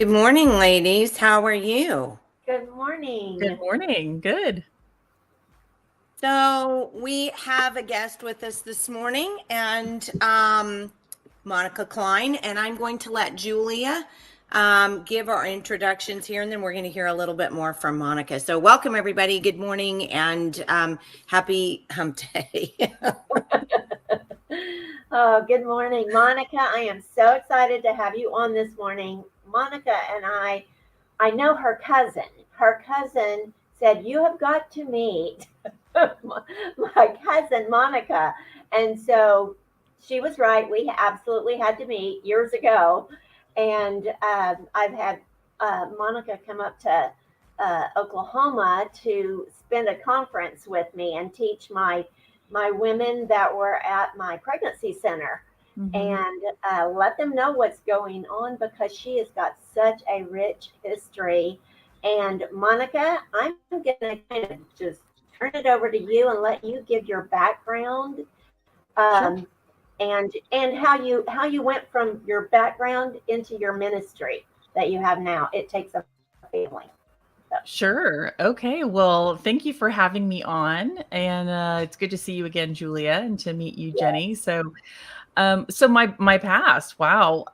Good morning, ladies. How are you? Good morning. Good morning. Good. So we have a guest with us this morning, and Monica Cline, and I'm going to let Julia give our introductions here, and then we're going to hear a little bit more from Monica. So welcome, everybody. Good morning, and happy Hump Day. Oh, good morning, Monica. I am so excited to have you on this morning. Monica and I know her cousin. Her cousin said, "You have got to meet my cousin, Monica." And so she was right. We absolutely had to meet years ago. And I've had Monica come up to Oklahoma to spend a conference with me and teach my women that were at my pregnancy center and let them know what's going on because she has got such a rich history. And Monica, I'm going to kind of just turn it over to you and let you give your background Sure. um, and how you went from your background into your ministry that you have now. It takes a family. So, Sure. Okay. Well, thank you for having me on. And it's good to see you again, Julia, and to meet you, yeah. Jenny. So my past, wow.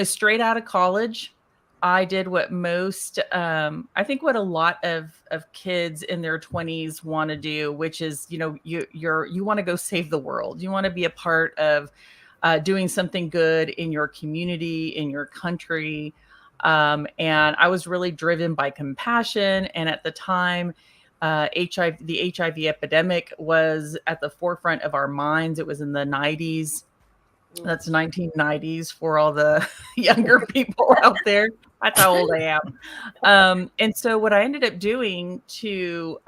Straight out of college, I did what most, I think what a lot of kids in their 20s want to do, which is, you want to go save the world. You want to be a part of doing something good in your community, in your country. And I was really driven by compassion. And at the time, the HIV epidemic was at the forefront of our minds. It was in the 90s. That's 1990s for all the younger people out there. That's how old I am. And so what I ended up doing to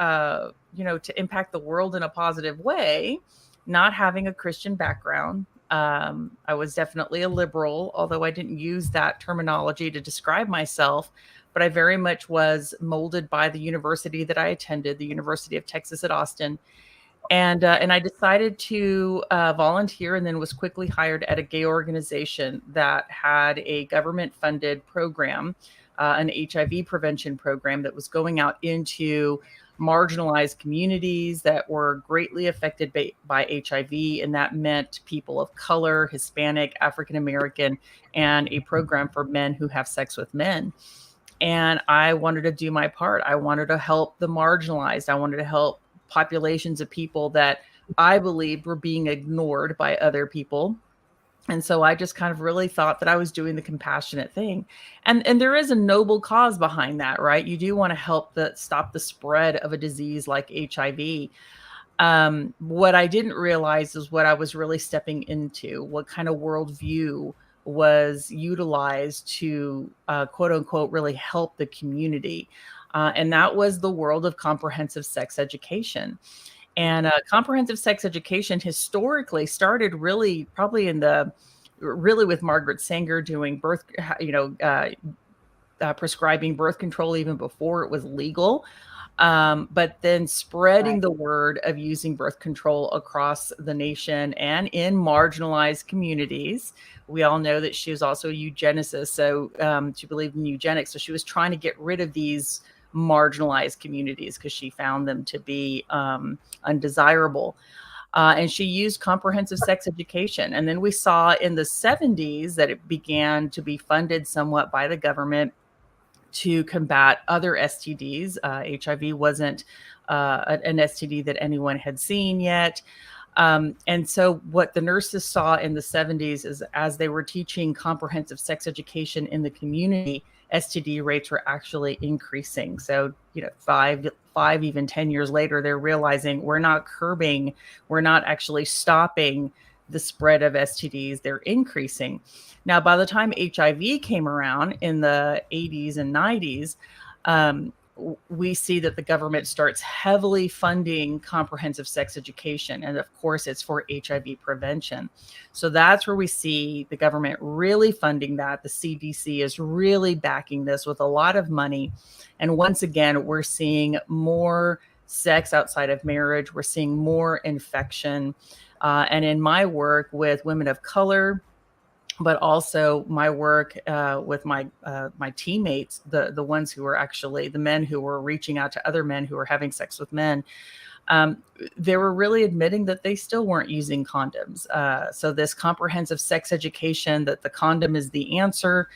impact the world in a positive way, not having a Christian background. I was definitely a liberal, although I didn't use that terminology to describe myself, but I very much was molded by the university that I attended, the University of Texas at Austin. And I decided to volunteer, and then was quickly hired at a gay organization that had a government-funded program, an HIV prevention program that was going out into marginalized communities that were greatly affected by HIV, and that meant people of color, Hispanic, African American, and a program for men who have sex with men. And I wanted to do my part. I wanted to help the marginalized. I wanted to help populations of people that I believed were being ignored by other people. And so I just kind of really thought that I was doing the compassionate thing. And there is a noble cause behind that, right? You do want to help stop the spread of a disease like HIV. What I didn't realize is what I was really stepping into, what kind of worldview was utilized to quote unquote really help the community. And that was the world of comprehensive sex education. And comprehensive sex education historically started really probably really with Margaret Sanger doing prescribing birth control even before it was legal. But then spreading Right. the word of using birth control across the nation and in marginalized communities. We all know that she was also a eugenicist, so she believed in eugenics. So she was trying to get rid of these marginalized communities because she found them to be undesirable. And she used comprehensive sex education. And then we saw in the 70s that it began to be funded somewhat by the government to combat other STDs. HIV wasn't an STD that anyone had seen yet. And so what the nurses saw in the 70s is as they were teaching comprehensive sex education in the community, STD rates were actually increasing. So, five, even 10 years later, they're realizing we're not curbing, we're not actually stopping the spread of STDs, they're increasing. Now, by the time HIV came around in the 80s and 90s, we see that the government starts heavily funding comprehensive sex education. And of course, it's for HIV prevention. So that's where we see the government really funding that. The CDC is really backing this with a lot of money. And once again, we're seeing more sex outside of marriage. We're seeing more infection. And in my work with women of color, but also my work with my teammates, the ones who were actually the men who were reaching out to other men who were having sex with men. They were really admitting that they still weren't using condoms. So this comprehensive sex education, that the condom is the answer.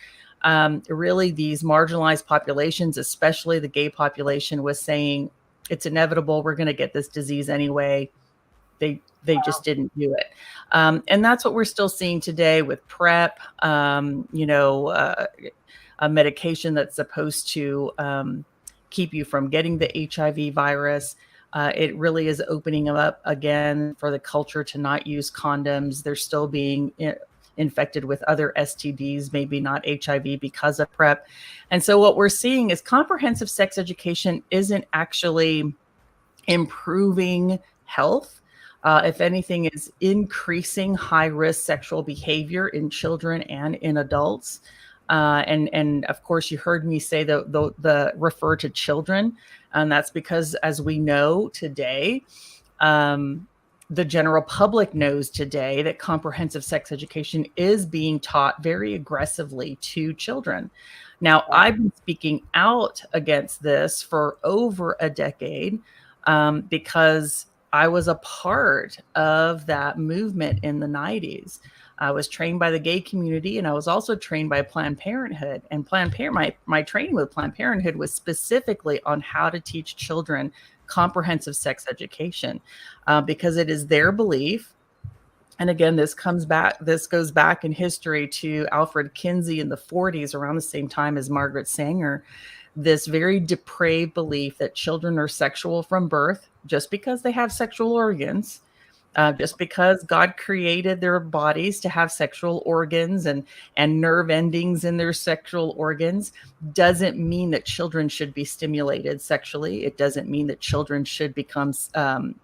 Really, these marginalized populations, especially the gay population, was saying it's inevitable. We're going to get this disease anyway. They just didn't do it. And that's what we're still seeing today with PrEP, a medication that's supposed to keep you from getting the HIV virus. It really is opening up again for the culture to not use condoms. They're still being infected with other STDs, maybe not HIV because of PrEP. And so what we're seeing is comprehensive sex education isn't actually improving health. If anything, is increasing high-risk sexual behavior in children and in adults. And of course, you heard me say the refer to children, and that's because, as we know today, the general public knows today that comprehensive sex education is being taught very aggressively to children. Now, I've been speaking out against this for over a decade because I was a part of that movement in the 90s. I was trained by the gay community, and I was also trained by Planned Parenthood. And my training with Planned Parenthood was specifically on how to teach children comprehensive sex education, because it is their belief. And again, this goes back in history to Alfred Kinsey in the 40s, around the same time as Margaret Sanger. This very depraved belief that children are sexual from birth, just because they have sexual organs, just because God created their bodies to have sexual organs and nerve endings in their sexual organs, doesn't mean that children should be stimulated sexually. It doesn't mean that children should become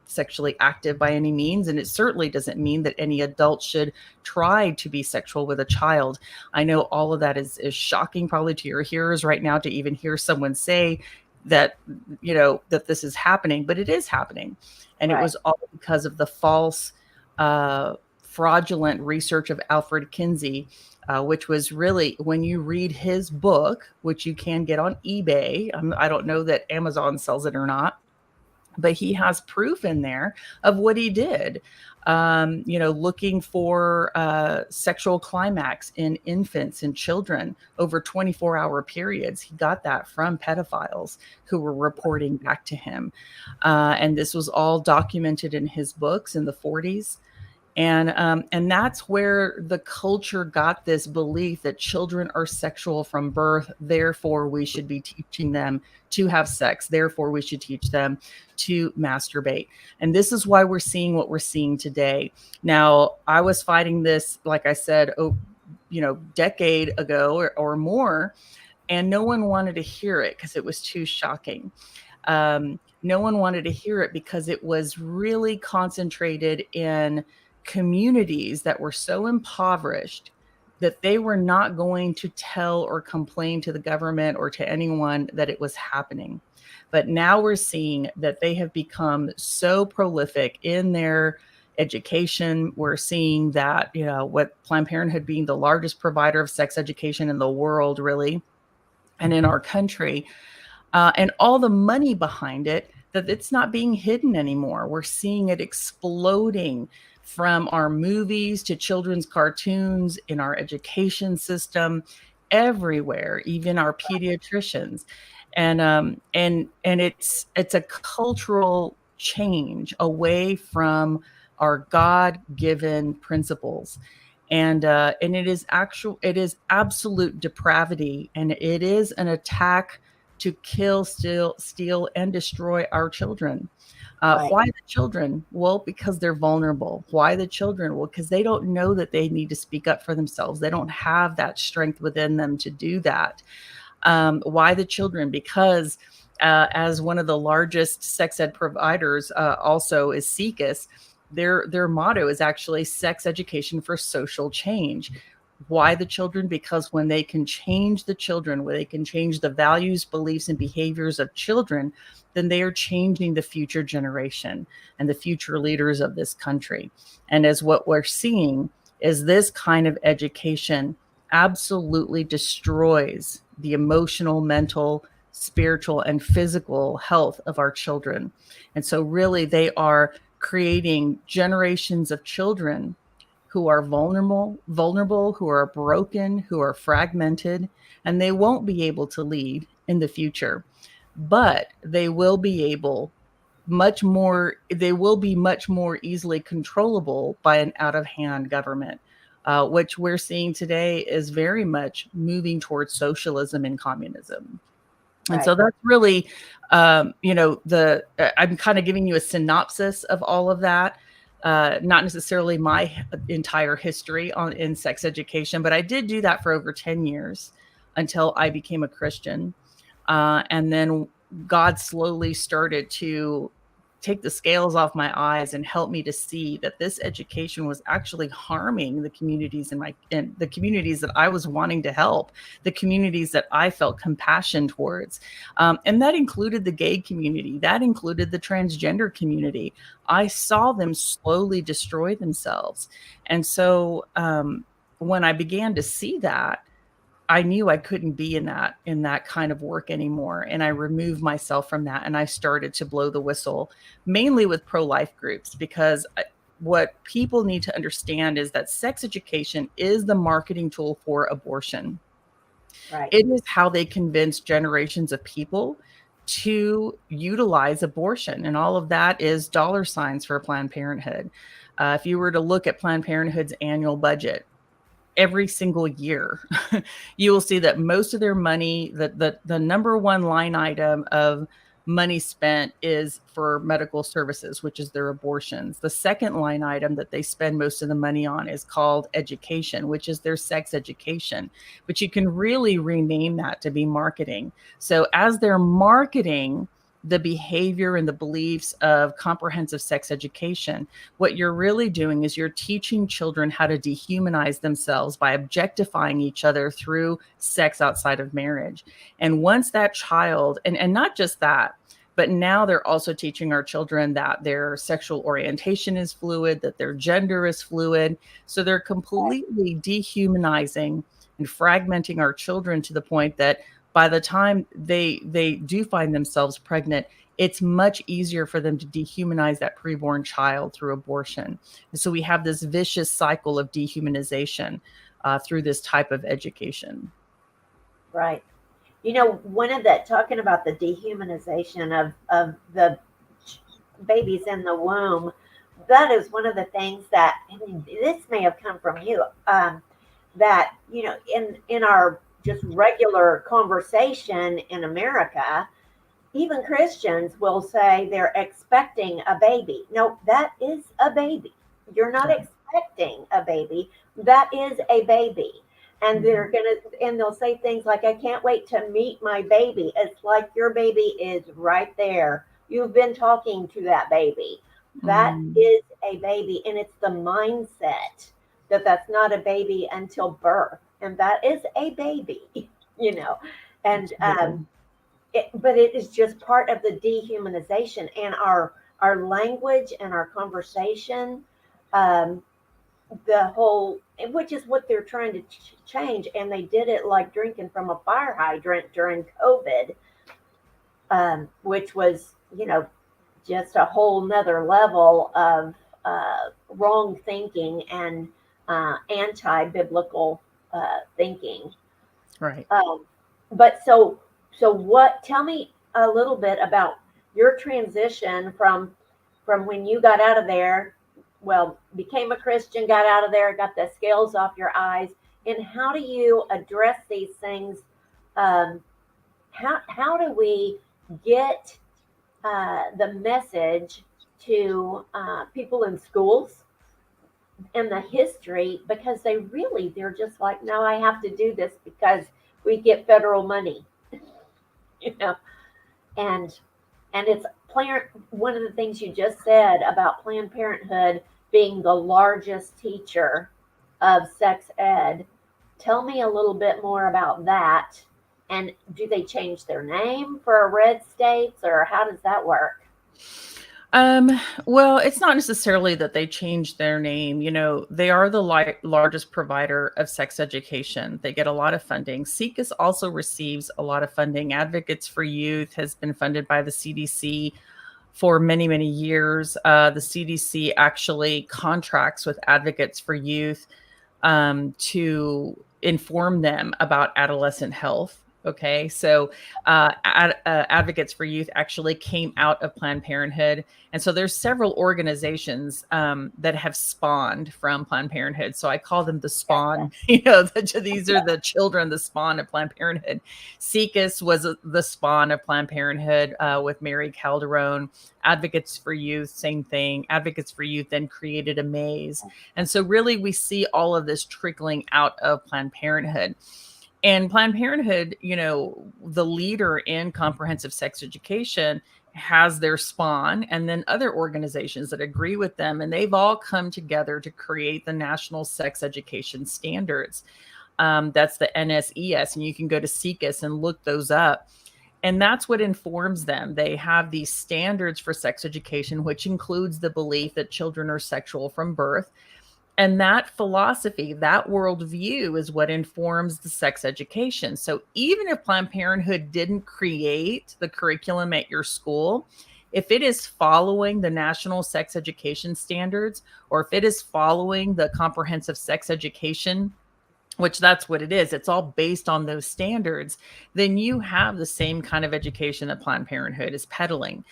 sexually active by any means. And it certainly doesn't mean that any adult should try to be sexual with a child. I know all of that is shocking probably to your hearers right now, to even hear someone say that, that this is happening, but it is happening. And It was all because of the false, fraudulent research of Alfred Kinsey, which was really, when you read his book, which you can get on eBay, I don't know that Amazon sells it or not, but he has proof in there of what he did. Looking for sexual climax in infants and children over 24-hour periods. He got that from pedophiles who were reporting back to him. And this was all documented in his books in the 40s. And that's where the culture got this belief that children are sexual from birth. Therefore, we should be teaching them to have sex. Therefore, we should teach them to masturbate. And this is why we're seeing what we're seeing today. Now, I was fighting this, like I said, decade ago or more, and no one wanted to hear it because it was too shocking. No one wanted to hear it because it was really concentrated in communities that were so impoverished that they were not going to tell or complain to the government or to anyone that it was happening. But now we're seeing that they have become so prolific in their education. We're seeing that, what Planned Parenthood being the largest provider of sex education in the world, really, and in our country, and all the money behind it, that it's not being hidden anymore. We're seeing it exploding from our movies to children's cartoons, in our education system, everywhere, even our pediatricians. And it's a cultural change away from our God-given principles. And it is absolute depravity, and it is an attack to kill, steal, and destroy our children. Why the children? Well, because they're vulnerable. Why the children? Well, because they don't know that they need to speak up for themselves. They don't have that strength within them to do that. Why the children? Because as one of the largest sex ed providers also is SECUS, their motto is actually sex education for social change. Why the children? Because when they can change the children, when they can change the values, beliefs, and behaviors of children, then they are changing the future generation and the future leaders of this country. And as what we're seeing is this kind of education absolutely destroys the emotional, mental, spiritual, and physical health of our children. And so really they are creating generations of children who are vulnerable, who are broken, who are fragmented, and they won't be able to lead in the future. But they will be much more easily controllable by an out-of-hand government, which we're seeing today is very much moving towards socialism and communism. And Right. so that's really, I'm kind of giving you a synopsis of all of that. Not necessarily my entire history in sex education, but I did do that for over 10 years until I became a Christian. And then God slowly started to take the scales off my eyes and help me to see that this education was actually harming the communities in the communities that I was wanting to help, the communities that I felt compassion towards. And that included the gay community, that included the transgender community. I saw them slowly destroy themselves. And so when I began to see that, I knew I couldn't be in that kind of work anymore. And I removed myself from that, and I started to blow the whistle, mainly with pro-life groups, because what people need to understand is that sex education is the marketing tool for abortion. Right. It is how they convince generations of people to utilize abortion. And all of that is dollar signs for Planned Parenthood. If you were to look at Planned Parenthood's annual budget, every single year, you will see that most of their money, the number one line item of money spent is for medical services, which is their abortions. The second line item that they spend most of the money on is called education, which is their sex education. But you can really rename that to be marketing. So as they're marketing the behavior and the beliefs of comprehensive sex education, what you're really doing is you're teaching children how to dehumanize themselves by objectifying each other through sex outside of marriage. And once that child, and not just that, but now they're also teaching our children that their sexual orientation is fluid, that their gender is fluid. So they're completely dehumanizing and fragmenting our children to the point that by the time they do find themselves pregnant, it's much easier for them to dehumanize that preborn child through abortion. And so we have this vicious cycle of dehumanization through this type of education. Right. Talking about the dehumanization of the babies in the womb, that is one of the things that, this may have come from you, that, in our just regular conversation in America, even Christians will say they're expecting a baby. No, that is a baby. You're not expecting a baby. That is a baby. And they'll say things like, I can't wait to meet my baby. It's like your baby is right there. You've been talking to that baby. That is a baby. And it's the mindset that that's not a baby until birth. And that is a baby, and but it is just part of the dehumanization, and our language and our conversation, the whole, which is what they're trying to change. And they did it like drinking from a fire hydrant during COVID, which was, just a whole nother level of wrong thinking and anti-biblical thinking. Right. But tell me a little bit about your transition from when you got out of there, became a Christian, got out of there, got the scales off your eyes, and how do you address these things? How do we get the message to people in schools and the history, because they're just like, no, I have to do this because we get federal money, and it's one of the things you just said about Planned Parenthood being the largest teacher of sex ed. Tell me a little bit more about that. And do they change their name for red states, or how does that work? Um, well, it's not necessarily that they changed their name. You know, they are the largest provider of sex education. They get a lot of funding. SECUS also receives a lot of funding. Advocates for Youth has been funded by the CDC for many, many years. The CDC actually contracts with Advocates for Youth to inform them about adolescent health. Okay, so Advocates for Youth actually came out of Planned Parenthood, and so there's several organizations that have spawned from Planned Parenthood. So I call them the spawn. You know, these are the children, the spawn of Planned Parenthood. SECUS was the spawn of Planned Parenthood with Mary Calderon. Advocates for Youth, same thing. Advocates for Youth then created a maze, and so really we see all of this trickling out of Planned Parenthood. And Planned Parenthood, you know, the leader in comprehensive sex education has their spawn, and then other organizations that agree with them. And they've all come together to create the National Sex Education Standards. That's the NSES. And you can go to SECUS and look those up. And that's what informs them. They have these standards for sex education, which includes the belief that children are sexual from birth. And that philosophy, that worldview is what informs the sex education. So even if Planned Parenthood didn't create the curriculum at your school, if it is following the National Sex Education Standards, or if it is following the Comprehensive Sex Education, which that's what it is, it's all based on those standards, then you have the same kind of education that Planned Parenthood is peddling.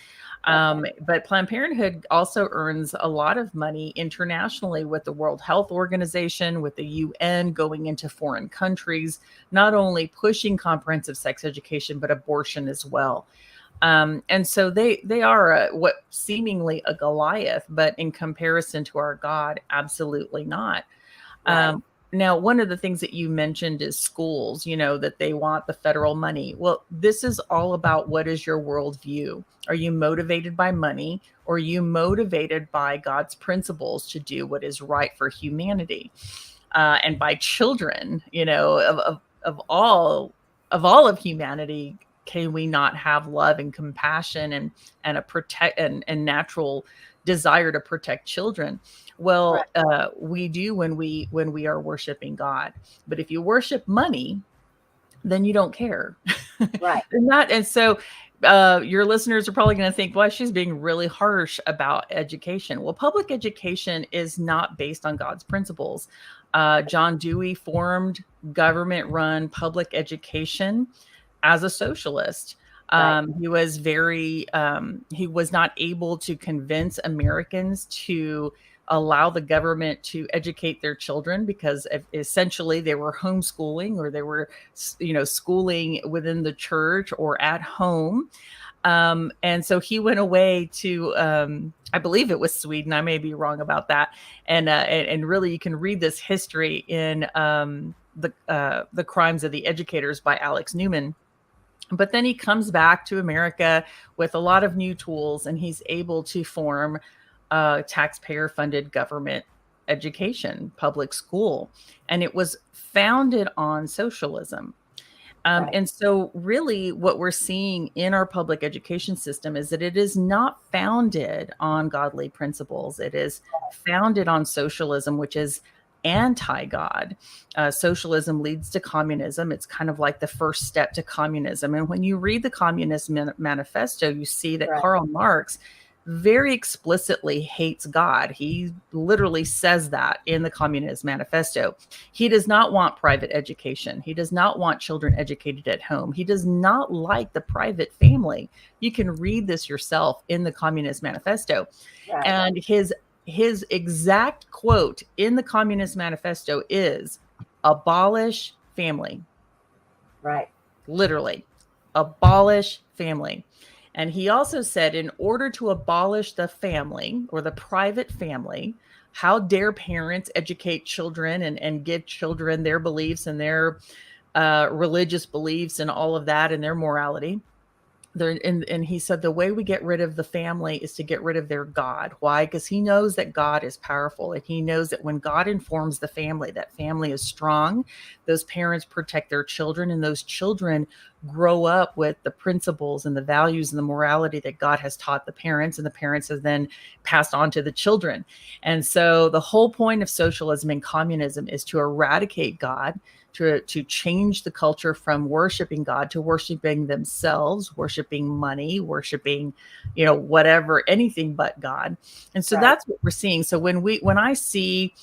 But Planned Parenthood also earns a lot of money internationally with the World Health Organization, with the UN, going into foreign countries, not only pushing comprehensive sex education, but abortion as well. And so they are what seemingly a Goliath, but in comparison to our God, absolutely not. Right. Now, one of the things that you mentioned is schools, you know, that they want the federal money. Well, this is all about what is your worldview? Are you motivated by money, or are you motivated by God's principles to do what is right for humanity? And by children, you know, of all of humanity, can we not have love and compassion and a protect and natural desire to protect children? Well, we do when we are worshiping God. But if you worship money, then you don't care. Right. And so your listeners are probably going to think, well, she's being really harsh about education. Well, public education is not based on God's principles. John Dewey formed government-run public education as a socialist. He was he was not able to convince Americans to allow the government to educate their children, because essentially they were homeschooling, or they were, you know, schooling within the church or at home. And so he went away to, I believe it was Sweden. I may be wrong about that. And really, you can read this history in the Crimes of the Educators by Alex Newman. But then he comes back to America with a lot of new tools, and he's able to form taxpayer-funded government education, public school. And it was founded on socialism. And so really what we're seeing in our public education system is that it is not founded on godly principles. It is founded on socialism, which is anti-God. Socialism leads to communism. It's kind of like the first step to communism. And when you read the Communist Manifesto, you see that Karl Marx very explicitly hates God. He literally says that in the Communist Manifesto. He does not want private education. He does not want children educated at home. He does not like the private family. You can read this yourself in the Communist Manifesto. And his exact quote in the Communist Manifesto is, abolish family. Right. Literally, abolish family. And he also said, in order to abolish the family, or the private family, how dare parents educate children and give children their beliefs and their religious beliefs and all of that, and their morality. And he said the way we get rid of the family is to get rid of their God. Why? Because he knows that God is powerful, and he knows that when God informs the family, that family is strong. Those parents protect their children, and those children grow up with the principles and the values and the morality that God has taught the parents, and the parents have then passed on to the children. And so the whole point of socialism and communism is to eradicate God, to change the culture from worshiping God to worshiping themselves, worshiping money, worshiping, whatever, anything but God. And so that's what we're seeing. So when I see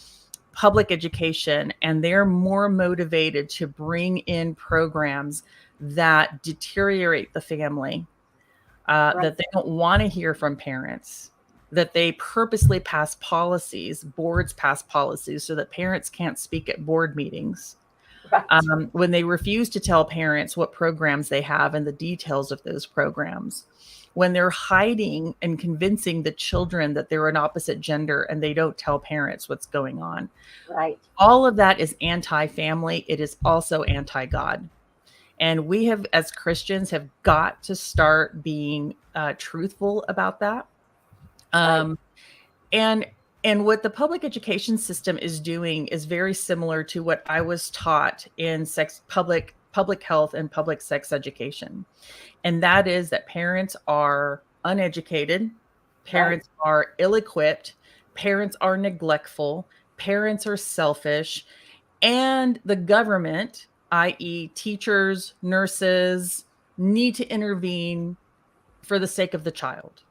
public education and they're more motivated to bring in programs that deteriorate the family, that they don't want to hear from parents, that they purposely pass policies, boards pass policies so that parents can't speak at board meetings. When they refuse to tell parents what programs they have and the details of those programs, when they're hiding and convincing the children that they're an opposite gender and they don't tell parents what's going on. All of that is anti-family. It is also anti-God. And we have, as Christians, have got to start being truthful about that. And what the public education system is doing is very similar to what I was taught in public health and public sex education. And that is that parents are uneducated, parents are ill-equipped, parents are neglectful, parents are selfish, and the government, i.e. teachers, nurses, need to intervene for the sake of the child.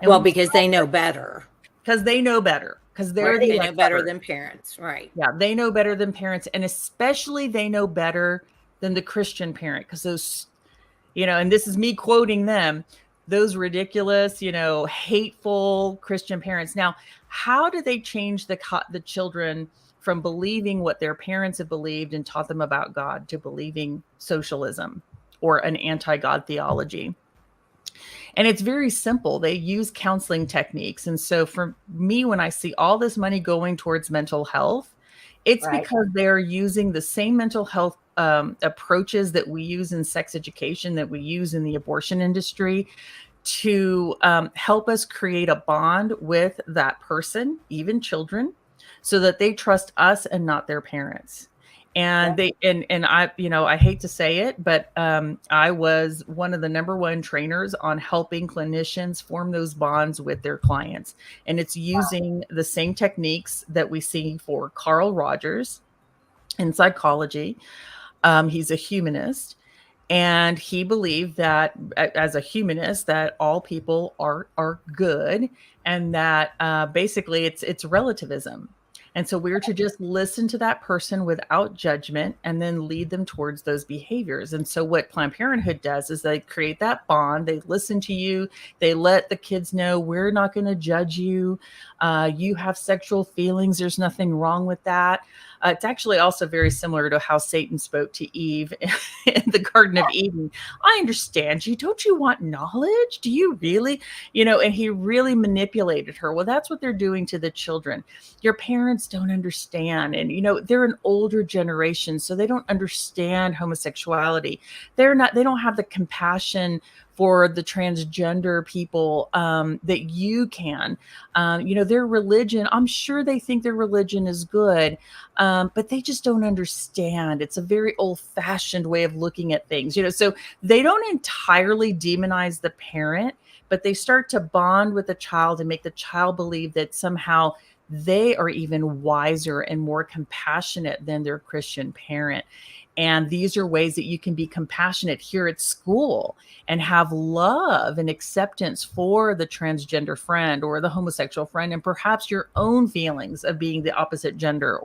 Well, because they know better. Because they know better. Because they know better than parents, right? Yeah, they know better than parents, and especially they know better than the Christian parent. Because those, and this is me quoting them, those ridiculous, hateful Christian parents. Now, how do they change the children from believing what their parents have believed and taught them about God to believing socialism or an anti-God theology? And it's very simple. They use counseling techniques. And so for me, when I see all this money going towards mental health, it's because they're using the same mental health approaches that we use in sex education, that we use in the abortion industry, to help us create a bond with that person, even children, so that they trust us and not their parents. And I hate to say it, but I was one of the number one trainers on helping clinicians form those bonds with their clients. And it's using the same techniques that we see for Carl Rogers in psychology. He's a humanist. And he believed that, as a humanist, that all people are good, and that basically it's relativism. And so we're to just listen to that person without judgment and then lead them towards those behaviors. And so what Planned Parenthood does is they create that bond. They listen to you. They let the kids know, we're not going to judge you. You have sexual feelings. There's nothing wrong with that. It's actually also very similar to how Satan spoke to Eve in the Garden of Eden. I understand you. Don't you want knowledge? Do you really? And he really manipulated her. Well, that's what they're doing to the children. Your parents don't understand. And, they're an older generation, so they don't understand homosexuality. They don't have the compassion for the transgender people that you can. Their religion, I'm sure they think their religion is good, but they just don't understand. It's a very old-fashioned way of looking at things. So they don't entirely demonize the parent, but they start to bond with the child and make the child believe that somehow they are even wiser and more compassionate than their Christian parent. And these are ways that you can be compassionate here at school and have love and acceptance for the transgender friend or the homosexual friend, and perhaps your own feelings of being the opposite gender.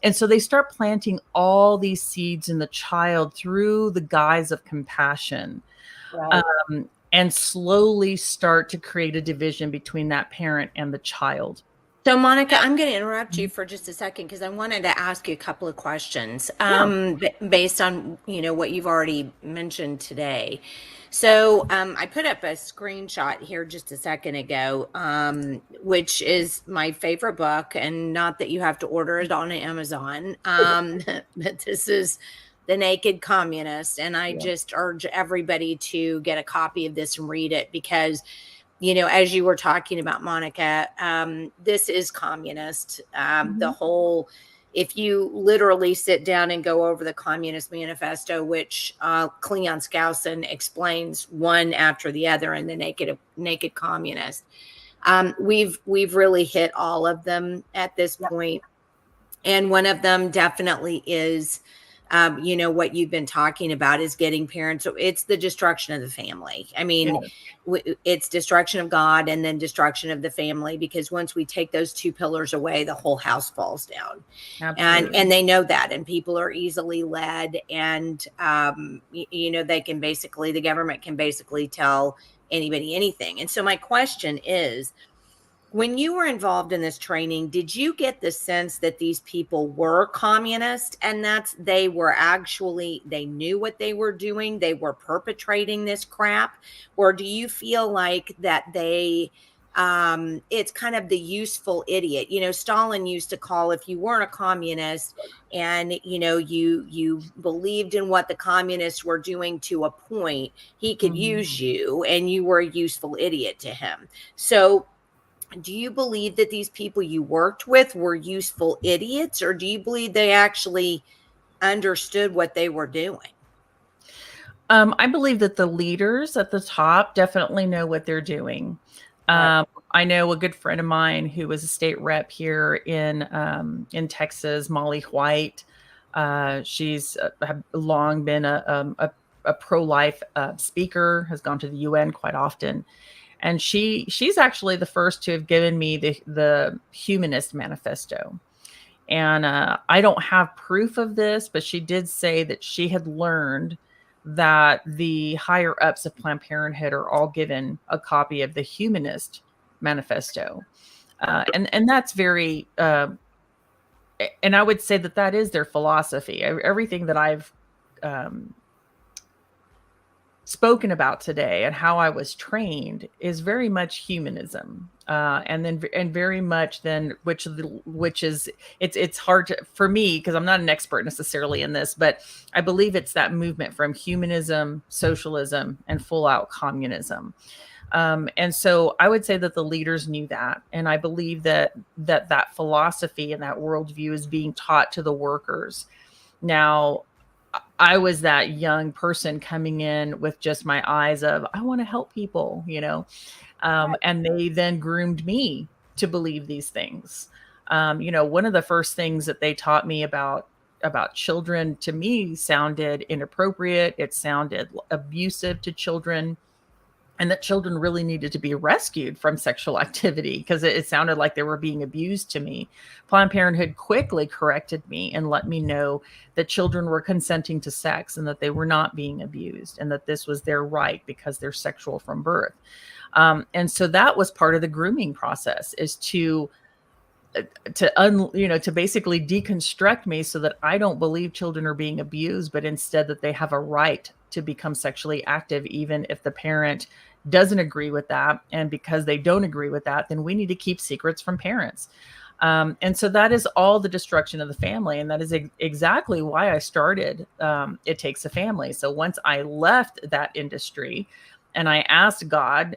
And so they start planting all these seeds in the child through the guise of compassion. And slowly start to create a division between that parent and the child. So, Monica, I'm going to interrupt you for just a second because I wanted to ask you a couple of questions based on, what you've already mentioned today. So I put up a screenshot here just a second ago, which is my favorite book, and not that you have to order it on Amazon, but this is The Naked Communist. And I just urge everybody to get a copy of this and read it because as you were talking about, Monica, this is communist. The whole if you literally sit down and go over the Communist Manifesto, which Cleon Skousen explains one after the other in the Naked Communist, we've really hit all of them at this point. And one of them definitely is, what you've been talking about is getting parents. So it's the destruction of the family. I mean, it's destruction of God and then destruction of the family, because once we take those two pillars away, the whole house falls down. Absolutely. And they know that, and people are easily led, and they can basically, the government can basically tell anybody anything. And so my question is, when you were involved in this training, did you get the sense that these people were communist and they knew what they were doing, they were perpetrating this crap? Or do you feel like that it's kind of the useful idiot? Stalin used to call, if you weren't a communist and, you believed in what the communists were doing to a point, he could use you and you were a useful idiot to him. So, do you believe that these people you worked with were useful idiots, or do you believe they actually understood what they were doing? I believe that the leaders at the top definitely know what they're doing. Right. I know a good friend of mine who was a state rep here in Texas, Molly White. She's long been a pro-life speaker, has gone to the UN quite often. And she's actually the first to have given me the Humanist Manifesto. And I don't have proof of this, but she did say that she had learned that the higher ups of Planned Parenthood are all given a copy of the Humanist Manifesto. And that's very, and I would say that is their philosophy. Everything that I've spoken about today and how I was trained is very much humanism, and very much then which is it's hard for me because I'm not an expert necessarily in this, but I believe it's that movement from humanism, socialism, and full out communism. And so I would say that the leaders knew that, and I believe that philosophy and that worldview is being taught to the workers. Now, I was that young person coming in with just my eyes of, I want to help people, and they then groomed me to believe these things. One of the first things that they taught me about children, to me, sounded inappropriate. It sounded abusive to children, and that children really needed to be rescued from sexual activity because it sounded like they were being abused to me. Planned Parenthood quickly corrected me and let me know that children were consenting to sex and that they were not being abused and that this was their right because they're sexual from birth. And so that was part of the grooming process, is to basically deconstruct me so that I don't believe children are being abused, but instead that they have a right to become sexually active, even if the parent doesn't agree with that. And because they don't agree with that, then we need to keep secrets from parents. And so that is all the destruction of the family. And that is exactly why I started It Takes a Family. So once I left that industry and I asked God,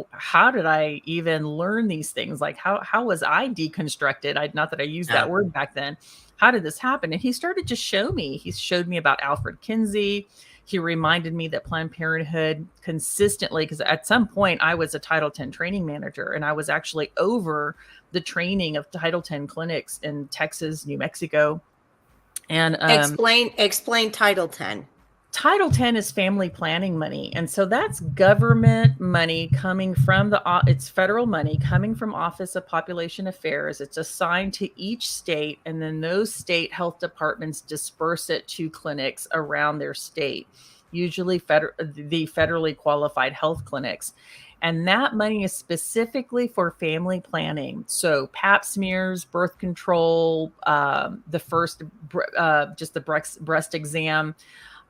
how did I even learn these things? Like, how was I deconstructed? Not that I used that word back then. How did this happen? And he started to show me. He showed me about Alfred Kinsey. He reminded me that Planned Parenthood consistently, because at some point I was a Title X training manager, and I was actually over the training of Title X clinics in Texas, New Mexico. And explain Title X. Title X is family planning money. And so that's government money coming from it's federal money coming from Office of Population Affairs. It's assigned to each state, and then those state health departments disperse it to clinics around their state, usually the federally qualified health clinics. And that money is specifically for family planning. So pap smears, birth control, the first, just the breast exam,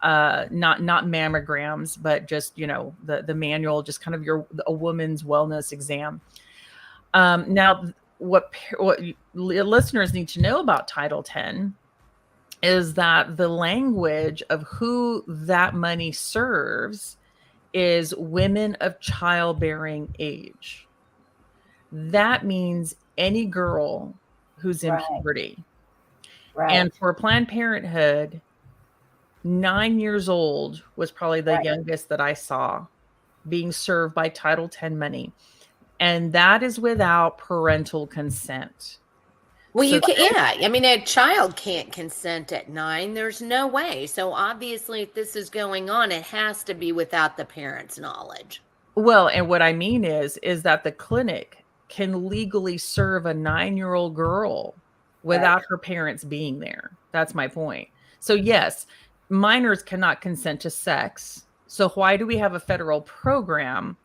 not mammograms, but just, the manual, just kind of a woman's wellness exam. Now, what listeners need to know about Title X is that the language of who that money serves is women of childbearing age. That means any girl who's in puberty. Right. And for Planned Parenthood, 9 years old was probably the Right. youngest that I saw being served by Title X money. And that is without parental consent. Well, So you can, yeah. I mean, a child can't consent at 9. There's no way. So obviously, if this is going on, it has to be without the parents' knowledge. well, and what I mean is that the clinic can legally serve a 9-year-old girl without her parents being there. That's my point. So yes, minors cannot consent to sex. So why do we have a federal program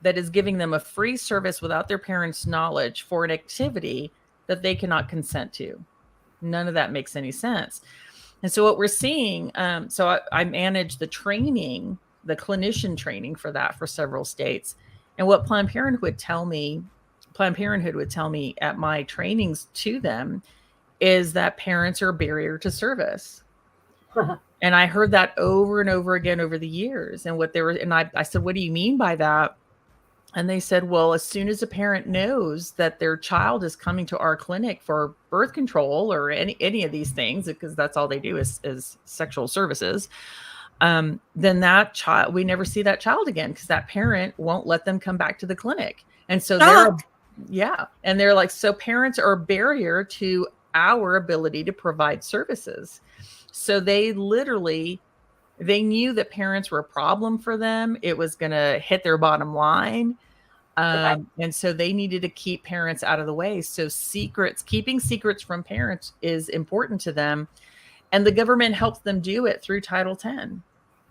that is giving them a free service without their parents' knowledge for an activity that they cannot consent to? None of that makes any sense. And so what we're seeing, I manage the training, the clinician training for that for several states. And what Planned Parenthood would tell me at my trainings to them is that parents are a barrier to service. And I heard that over and over again over the years. And I said, what do you mean by that? And they said, well, as soon as a parent knows that their child is coming to our clinic for birth control or any of these things, because that's all they do is sexual services, then that child, we never see that child again because that parent won't let them come back to the clinic. And so they're like, so parents are a barrier to our ability to provide services. So they knew that parents were a problem for them. It was going to hit their bottom line. And so they needed to keep parents out of the way. So keeping secrets from parents is important to them. And the government helps them do it through Title X.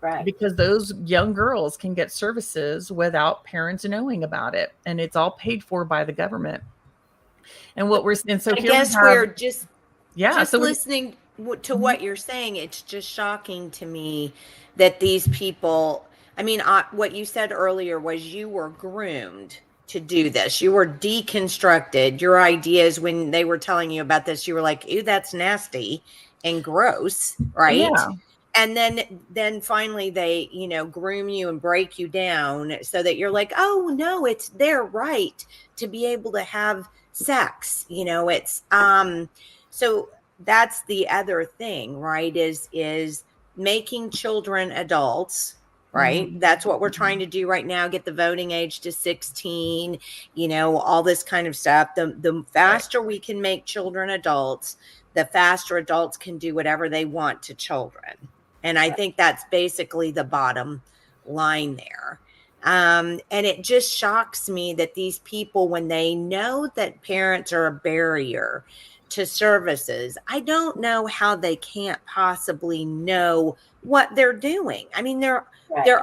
Right. Because those young girls can get services without parents knowing about it. And it's all paid for by the government. And I guess we're just listening to Mhm. what you're saying. It's just shocking to me that these people, I mean, what you said earlier was you were groomed to do this. You were deconstructed. Your ideas, when they were telling you about this, you were like, ew, that's nasty and gross, right? Yeah. And then finally they, groom you and break you down so that you're like, oh no, it's their right to be able to have sex. It's so that's the other thing, right? Is making children adults, right? Mhm. That's what we're trying to do right now. Get the voting age to 16, all this kind of stuff. The faster we can make children adults, the faster adults can do whatever they want to children. And I think that's basically the bottom line there. And it just shocks me that these people, when they know that parents are a barrier to services, I don't know how they can't possibly know what they're doing. I mean, they're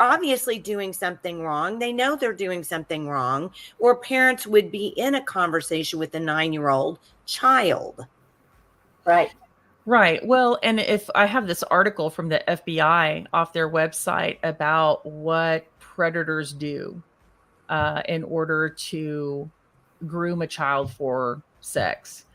obviously doing something wrong. They know they're doing something wrong, or parents would be in a conversation with a 9-year-old child. Right. Right. Well, and if I have this article from the FBI off their website about what predators do in order to groom a child for sex.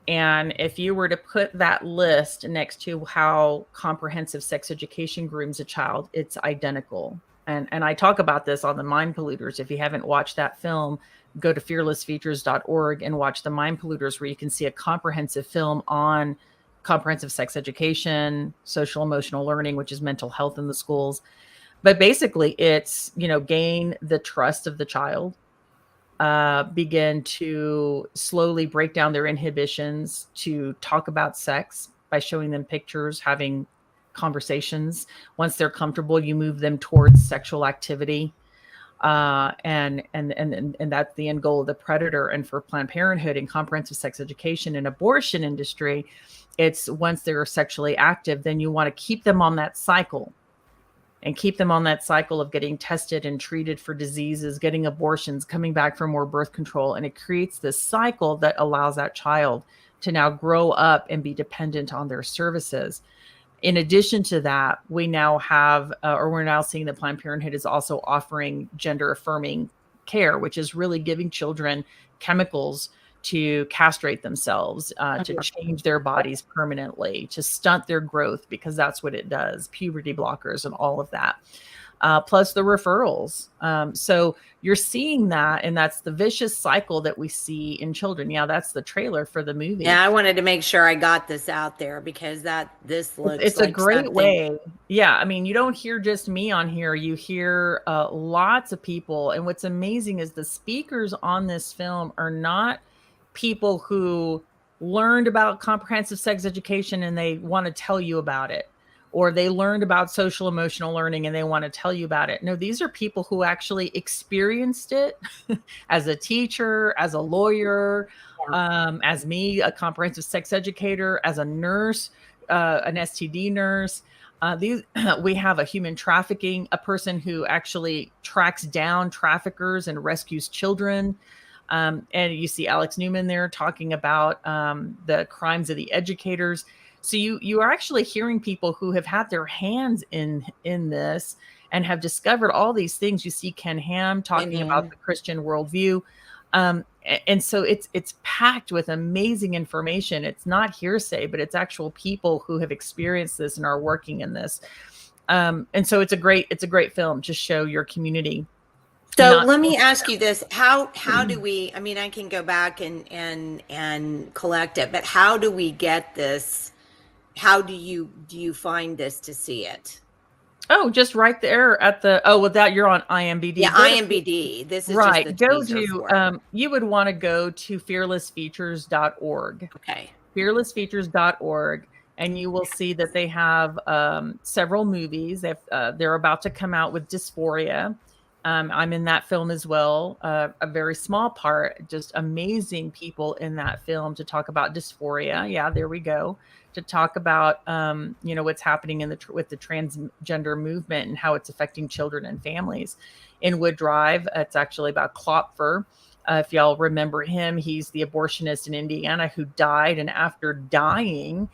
And if you were to put that list next to how comprehensive sex education grooms a child, it's identical. And I talk about this on the Mind Polluters. If you haven't watched that film, go to fearlessfeatures.org and watch the Mind Polluters, where you can see a comprehensive film on comprehensive sex education, social emotional learning, which is mental health in the schools. But basically it's, gain the trust of the child, begin to slowly break down their inhibitions to talk about sex by showing them pictures, having conversations. Once they're comfortable, you move them towards sexual activity. And that's the end goal of the predator. And for Planned Parenthood and comprehensive sex education and abortion industry, it's once they're sexually active, then you want to keep them on that cycle of getting tested and treated for diseases, getting abortions, coming back for more birth control. And it creates this cycle that allows that child to now grow up and be dependent on their services. In addition to that, we now have, we're now seeing that Planned Parenthood is also offering gender affirming care, which is really giving children chemicals to castrate themselves, to change their bodies permanently, to stunt their growth, because that's what it does, puberty blockers and all of that. plus the referrals. So you're seeing that, and that's the vicious cycle that we see in children. Yeah, that's the trailer for the movie. Yeah, I wanted to make sure I got this out there because this looks It's a like great something. way. Yeah, I mean, you don't hear just me on here. You hear lots of people. And what's amazing is the speakers on this film are not people who learned about comprehensive sex education and they want to tell you about it, or they learned about social emotional learning and they want to tell you about it. No, these are people who actually experienced it as a teacher, as a lawyer, as me, a comprehensive sex educator, as a nurse, an STD nurse. We have a human trafficking, a person who actually tracks down traffickers and rescues children. And you see Alex Newman there talking about the crimes of the educators. So you are actually hearing people who have had their hands in this and have discovered all these things. You see Ken Ham talking about the Christian worldview. And so it's packed with amazing information. It's not hearsay, but it's actual people who have experienced this and are working in this. And so it's a great film to show your community. So let me ask you this: how do we? I mean, I can go back and collect it, but how do we get this? How do you find this to see it? Oh, just right there at the that you're on IMDb. Yeah, IMDb. This is right. Just the go teaser to for it. You would want to go to fearlessfeatures.org. Okay. Fearlessfeatures.org, and you will see that they have several movies. They're about to come out with Dysphoria. I'm in that film as well, a very small part, just amazing people in that film to talk about dysphoria. Yeah, there we go. To talk about, what's happening with the transgender movement and how it's affecting children and families. In Wood Drive, it's actually about Klopfer. If y'all remember him, he's the abortionist in Indiana who died. And after dying,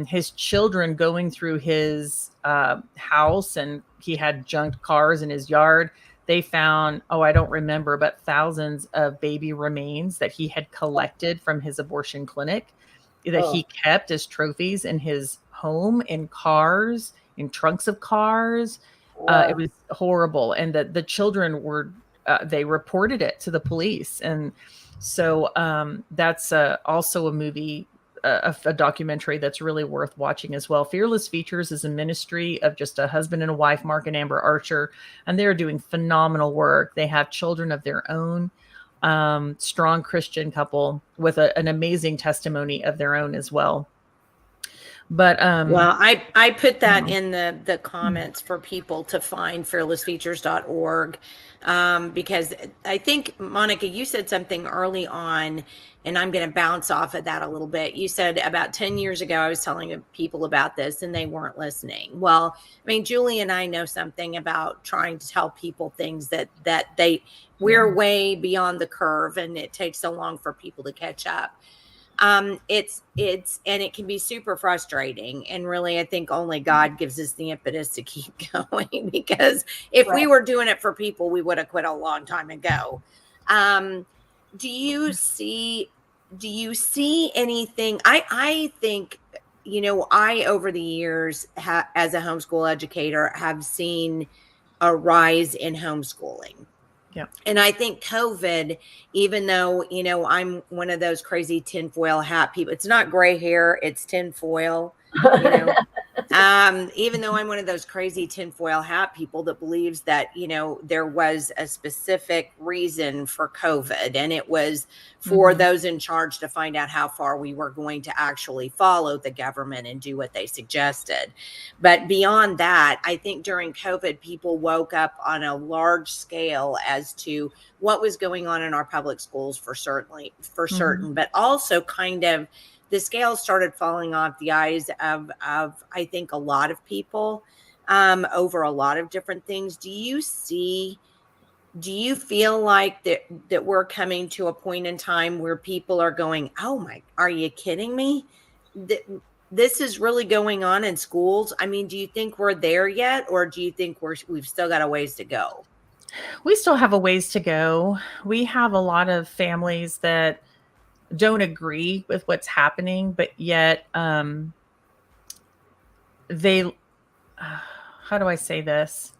his children going through his house, and he had junked cars in his yard. They found, I don't remember, but thousands of baby remains that he had collected from his abortion clinic that he kept as trophies in his home, in cars, in trunks of cars. It was horrible. And the children were, they reported it to the police. And so that's also a movie, a documentary that's really worth watching as well. Fearless Features is a ministry of just a husband and a wife, Mark and Amber Archer, and they're doing phenomenal work. They have children of their own, strong Christian couple with an amazing testimony of their own as well. But well, I put that in the comments for people to find, fearlessfeatures.org, because I think, Monica, you said something early on, and I'm going to bounce off of that a little bit. You said about 10 years ago, I was telling people about this and they weren't listening. Well, I mean, Julie and I know something about trying to tell people things that we're way beyond the curve, and it takes so long for people to catch up. And it can be super frustrating. And really, I think only God gives us the impetus to keep going, because if we were doing it for people, we would have quit a long time ago. Do you see anything? I think, I, over the years, as a homeschool educator, have seen a rise in homeschooling. Yeah. And I think COVID, even though, I'm one of those crazy tinfoil hat people, it's not gray hair, it's tinfoil, even though I'm one of those crazy tinfoil hat people that believes that, there was a specific reason for COVID, and it was for those in charge to find out how far we were going to actually follow the government and do what they suggested. But beyond that, I think during COVID, people woke up on a large scale as to what was going on in our public schools for certain, but also kind of the scales started falling off the eyes of I think a lot of people over a lot of different things. Do you feel like that we're coming to a point in time where people are going, are you kidding me? This is really going on in schools? I mean, do you think we're there yet, or do you think we've still got a ways to go? We still have a ways to go. We have a lot of families that don't agree with what's happening, but yet they how do I say this?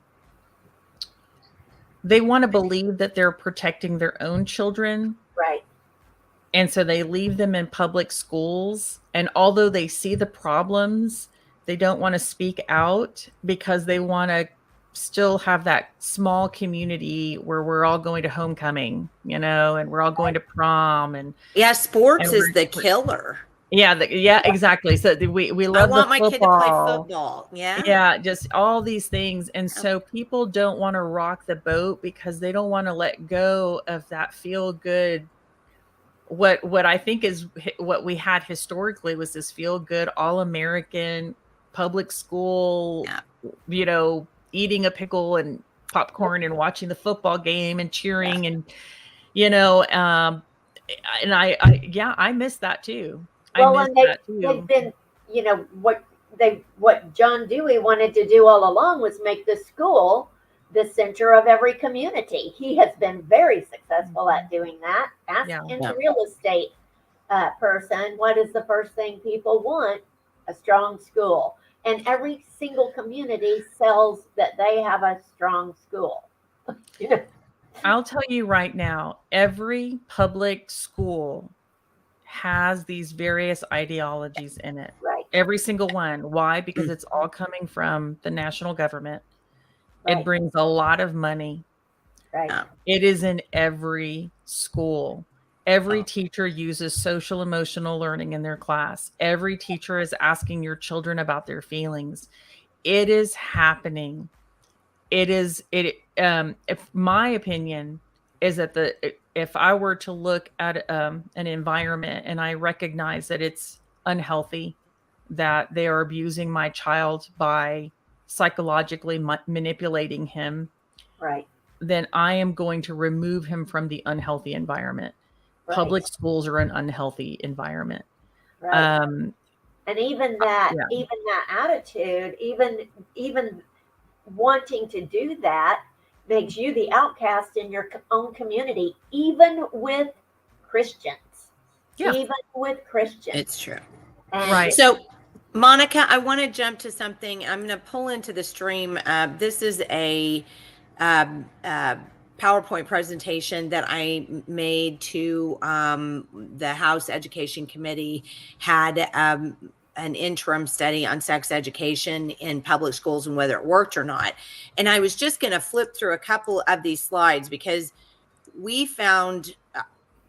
they want to believe that they're protecting their own children. Right. And so they leave them in public schools. And although they see the problems, they don't want to speak out because they want to still have that small community where we're all going to homecoming, and we're all going to prom Yeah, sports and is the killer. yeah, exactly. So we I love the want my kid to play football. football. Yeah. Yeah, just all these things. And so people don't want to rock the boat because they don't want to let go of that feel good. What I think is what we had historically was this feel good, all American public school, eating a pickle and popcorn and watching the football game and cheering and and I miss that too. Well, I miss and that they've too. been, what John Dewey wanted to do all along was make the school the center of every community. He has been very successful at doing that. Ask any real estate person, what is the first thing people want? A strong school. And every single community sells that they have a strong school. I'll tell you right now, every public school has these various ideologies in it. Right. Every single one. Why? Because it's all coming from the national government. Right. It brings a lot of money. Right. It is in every school. Every teacher uses social emotional learning in their class. Every teacher is asking your children about their feelings. It is happening. If my opinion is that if I were to look at an environment and I recognize that it's unhealthy, that they are abusing my child by psychologically manipulating him, right, then I am going to remove him from the unhealthy environment. Right. Public schools are an unhealthy environment. Right. And even that attitude, even wanting to do that makes you the outcast in your own community, even with Christians. Yeah. Even with Christians. It's true. And right. So, Monica, I want to jump to something. I'm going to pull into the stream. This is a PowerPoint presentation that I made to the House Education Committee, had an interim study on sex education in public schools and whether it worked or not. And I was just going to flip through a couple of these slides because we found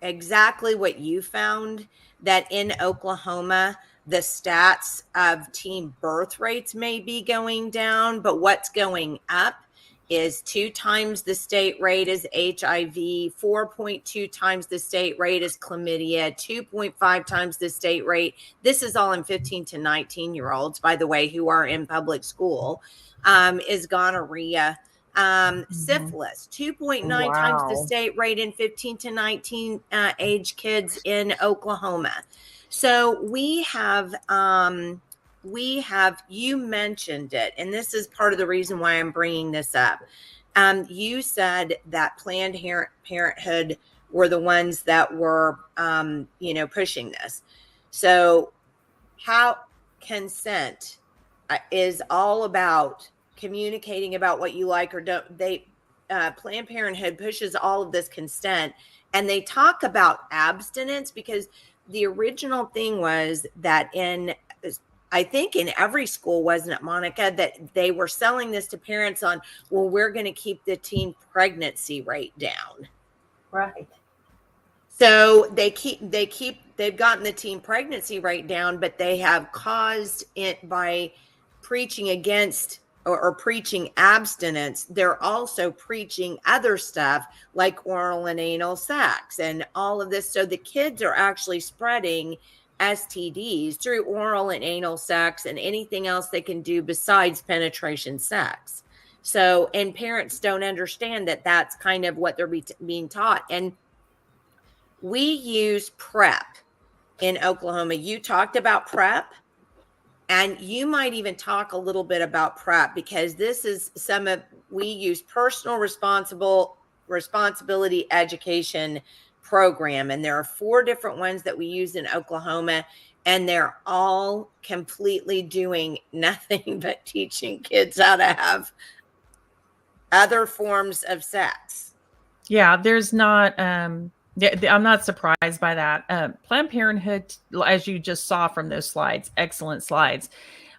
exactly what you found, that in Oklahoma, the stats of teen birth rates may be going down, but what's going up is 2 times the state rate is HIV, 4.2 times the state rate is chlamydia, 2.5 times the state rate. This is all in 15 to 19-year-olds, by the way, who are in public school, is gonorrhea. Syphilis, 2.9 times the state rate in 15 to 19 age kids in Oklahoma. So we have, you mentioned it, and this is part of the reason why I'm bringing this up. You said that Planned Parenthood were the ones that were, pushing this. So how consent is all about communicating about what you like or don't. Planned Parenthood pushes all of this consent, and they talk about abstinence, because the original thing was that I think in every school, wasn't it, Monica, that they were selling this to parents on, well, we're going to keep the teen pregnancy rate down. Right. So they've gotten the teen pregnancy rate down, but they have caused it by preaching against or preaching abstinence. They're also preaching other stuff like oral and anal sex and all of this. So the kids are actually spreading STDs through oral and anal sex and anything else they can do besides penetration sex. So, and parents don't understand that that's kind of what they're being taught. And we use PrEP in Oklahoma. You talked about PrEP, and you might even talk a little bit about PrEP, because this is we use personal responsibility education program, and there are 4 different ones that we use in Oklahoma, and they're all completely doing nothing but teaching kids how to have other forms of sex. Yeah, there's not. I'm not surprised by that. Planned Parenthood, as you just saw from those slides, excellent slides.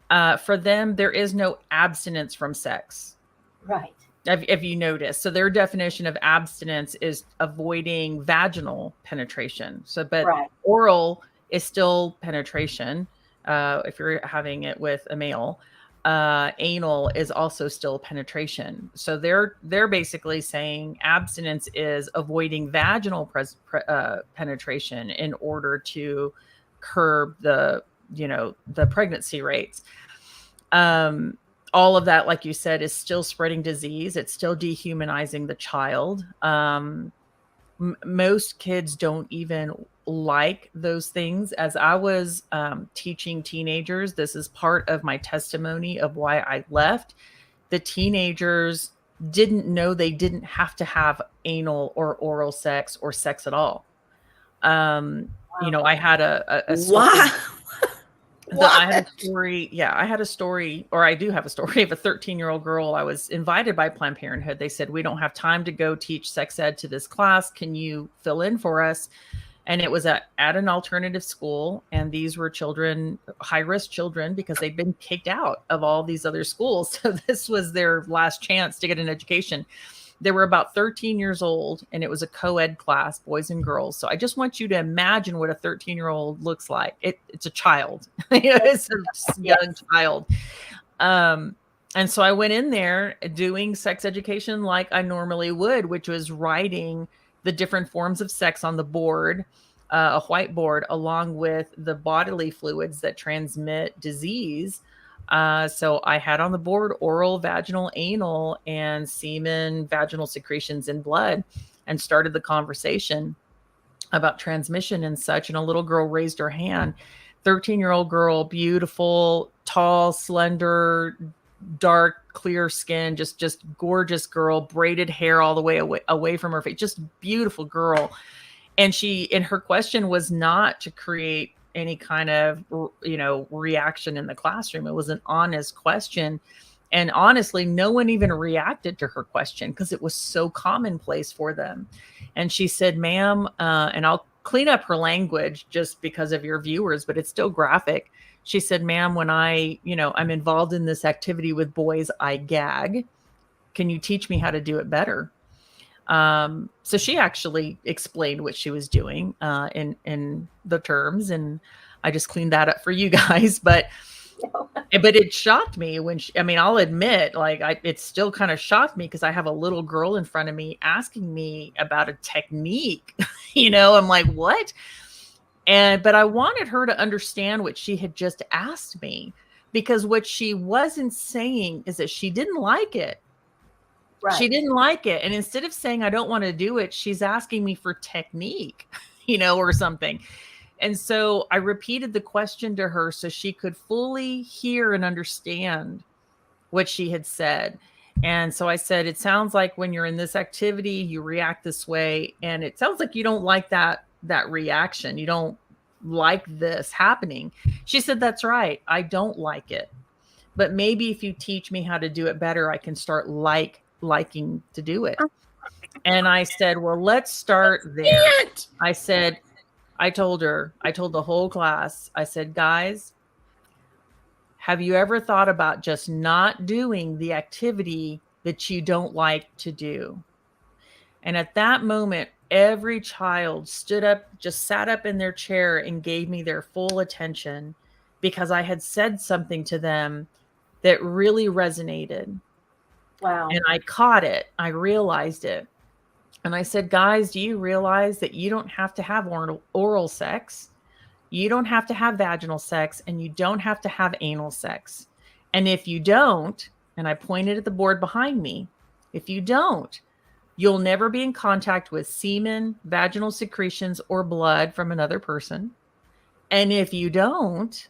For them, there is no abstinence from sex. Right. If you notice, so their definition of abstinence is avoiding vaginal penetration. So, but Right. oral is still penetration. If you're having it with a male, anal is also still penetration. So they're basically saying abstinence is avoiding vaginal penetration in order to curb the pregnancy rates. All of that, like you said, is still spreading disease. It's still dehumanizing the child. Most kids don't even like those things. As I was teaching teenagers, this is part of my testimony of why I left. The teenagers didn't know they didn't have to have anal or oral sex or sex at all. I had a story. Wow. I had a story. Yeah, I had a story, or I do have a story of a 13-year-old girl. I was invited by Planned Parenthood. They said, we don't have time to go teach sex ed to this class. Can you fill in for us? And it was at an alternative school. And these were children, high-risk children, because they'd been kicked out of all these other schools. So this was their last chance to get an education. They were about 13 years old, and it was a co-ed class, boys and girls. So I just want you to imagine what a 13-year-old looks like. It's a child. It's a young child. And so I went in there doing sex education like I normally would, which was writing the different forms of sex on the board, a whiteboard, along with the bodily fluids that transmit disease. So I had on the board oral, vaginal, anal, and semen, vaginal secretions in blood, and started the conversation about transmission and such. And a little girl raised her hand, 13-year-old girl, beautiful, tall, slender, dark, clear skin, just gorgeous girl, braided hair all the way away from her face, just beautiful girl. And her question was not to create any kind of, reaction in the classroom. It was an honest question. And honestly, no one even reacted to her question because it was so commonplace for them. And she said, ma'am, and I'll clean up her language just because of your viewers, but it's still graphic. She said, ma'am, when I'm involved in this activity with boys, I gag. Can you teach me how to do it better? So she actually explained what she was doing in the terms, and I just cleaned that up for you guys. But it shocked me when I'll admit, it still kind of shocked me because I have a little girl in front of me asking me about a technique. I'm like, what? But I wanted her to understand what she had just asked me, because what she wasn't saying is that she didn't like it. Right. She didn't like it. And instead of saying, I don't want to do it, she's asking me for technique, or something. And so I repeated the question to her so she could fully hear and understand what she had said. And so I said, it sounds like when you're in this activity, you react this way. And it sounds like you don't like that reaction. You don't like this happening. She said, that's right. I don't like it. But maybe if you teach me how to do it better, I can start liking to do it. And I said, well, let's start there. I told the whole class, I said, guys, have you ever thought about just not doing the activity that you don't like to do? And at that moment, every child stood up, just sat up in their chair and gave me their full attention, because I had said something to them that really resonated. Wow. And I caught it. I realized it. And I said, guys, do you realize that you don't have to have oral sex? You don't have to have vaginal sex, and you don't have to have anal sex. And if you don't, and I pointed at the board behind me, if you don't, you'll never be in contact with semen, vaginal secretions, or blood from another person. And if you don't,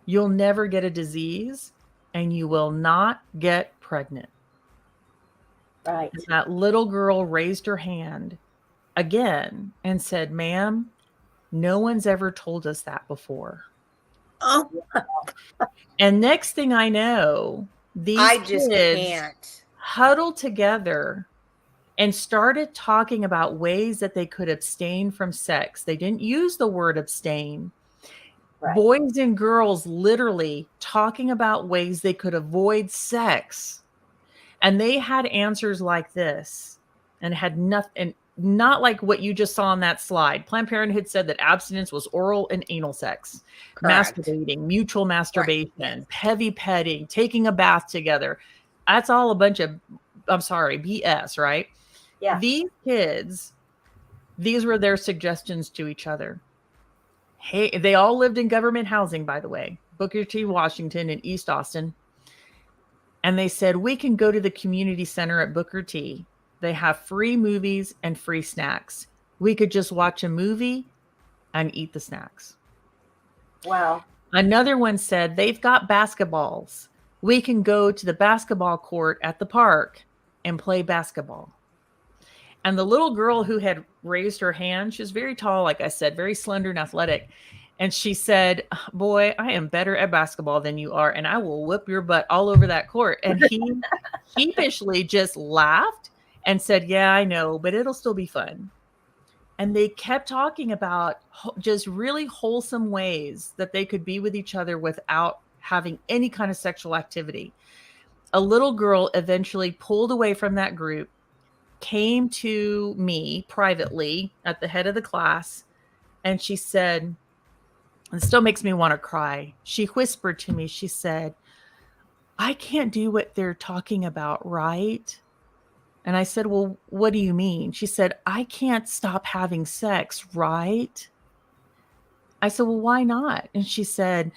you'll never get a disease, and you will not get pregnant. Right. And that little girl raised her hand again and said, ma'am, no one's ever told us that before. Oh. And next thing I know, these kids huddled together and started talking about ways that they could abstain from sex. They didn't use the word abstain. Right. Boys and girls literally talking about ways they could avoid sex. And they had answers like this and had nothing, not like what you just saw on that slide. Planned Parenthood said that abstinence was oral and anal sex, Correct. masturbating, mutual masturbation, Yes. heavy petting, taking a bath together. That's all a bunch of, I'm sorry, BS, right? Yeah. These kids, these were their suggestions to each other. Hey, they all lived in government housing, by the way, Booker T, Washington, and East Austin. And they said, we can go to the community center at Booker T. They have free movies and free snacks. We could just watch a movie and eat the snacks. Wow. Another one said, they've got basketballs. We can go to the basketball court at the park and play basketball. And the little girl who had raised her hand, she was very tall, like I said, very slender and athletic. And she said, boy, I am better at basketball than you are, and I will whip your butt all over that court. And he sheepishly just laughed and said, yeah, I know, but it'll still be fun. And they kept talking about just really wholesome ways that they could be with each other without having any kind of sexual activity. A little girl eventually pulled away from that group, came to me privately at the head of the class, and she said, it still makes me want to cry. She whispered to me, she said, I can't do what they're talking about, right? And I said, well, what do you mean? She said, I can't stop having sex, right? I said, well, why not? And she said,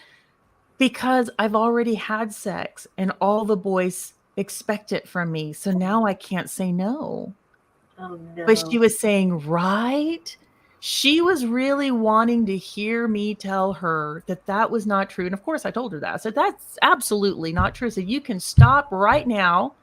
because I've already had sex and all the boys expect it from me. So now I can't say no. Oh, no. But she was saying, right? She was really wanting to hear me tell her that that was not true. And of course I told her that. I said, that's absolutely not true. I said, you can stop right now.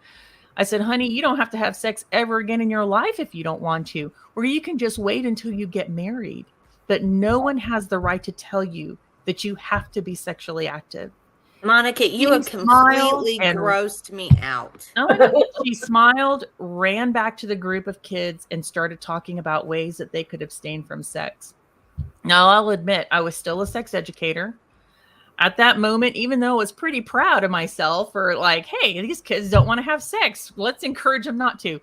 I said, honey, you don't have to have sex ever again in your life if you don't want to, or you can just wait until you get married. But no one has the right to tell you that you have to be sexually active. Monica, you She have smiled completely and- grossed me out. Oh my God. She smiled, ran back to the group of kids, and started talking about ways that they could abstain from sex. Now, I'll admit, I was still a sex educator. At that moment, even though I was pretty proud of myself for like, hey, these kids don't want to have sex. Let's encourage them not to.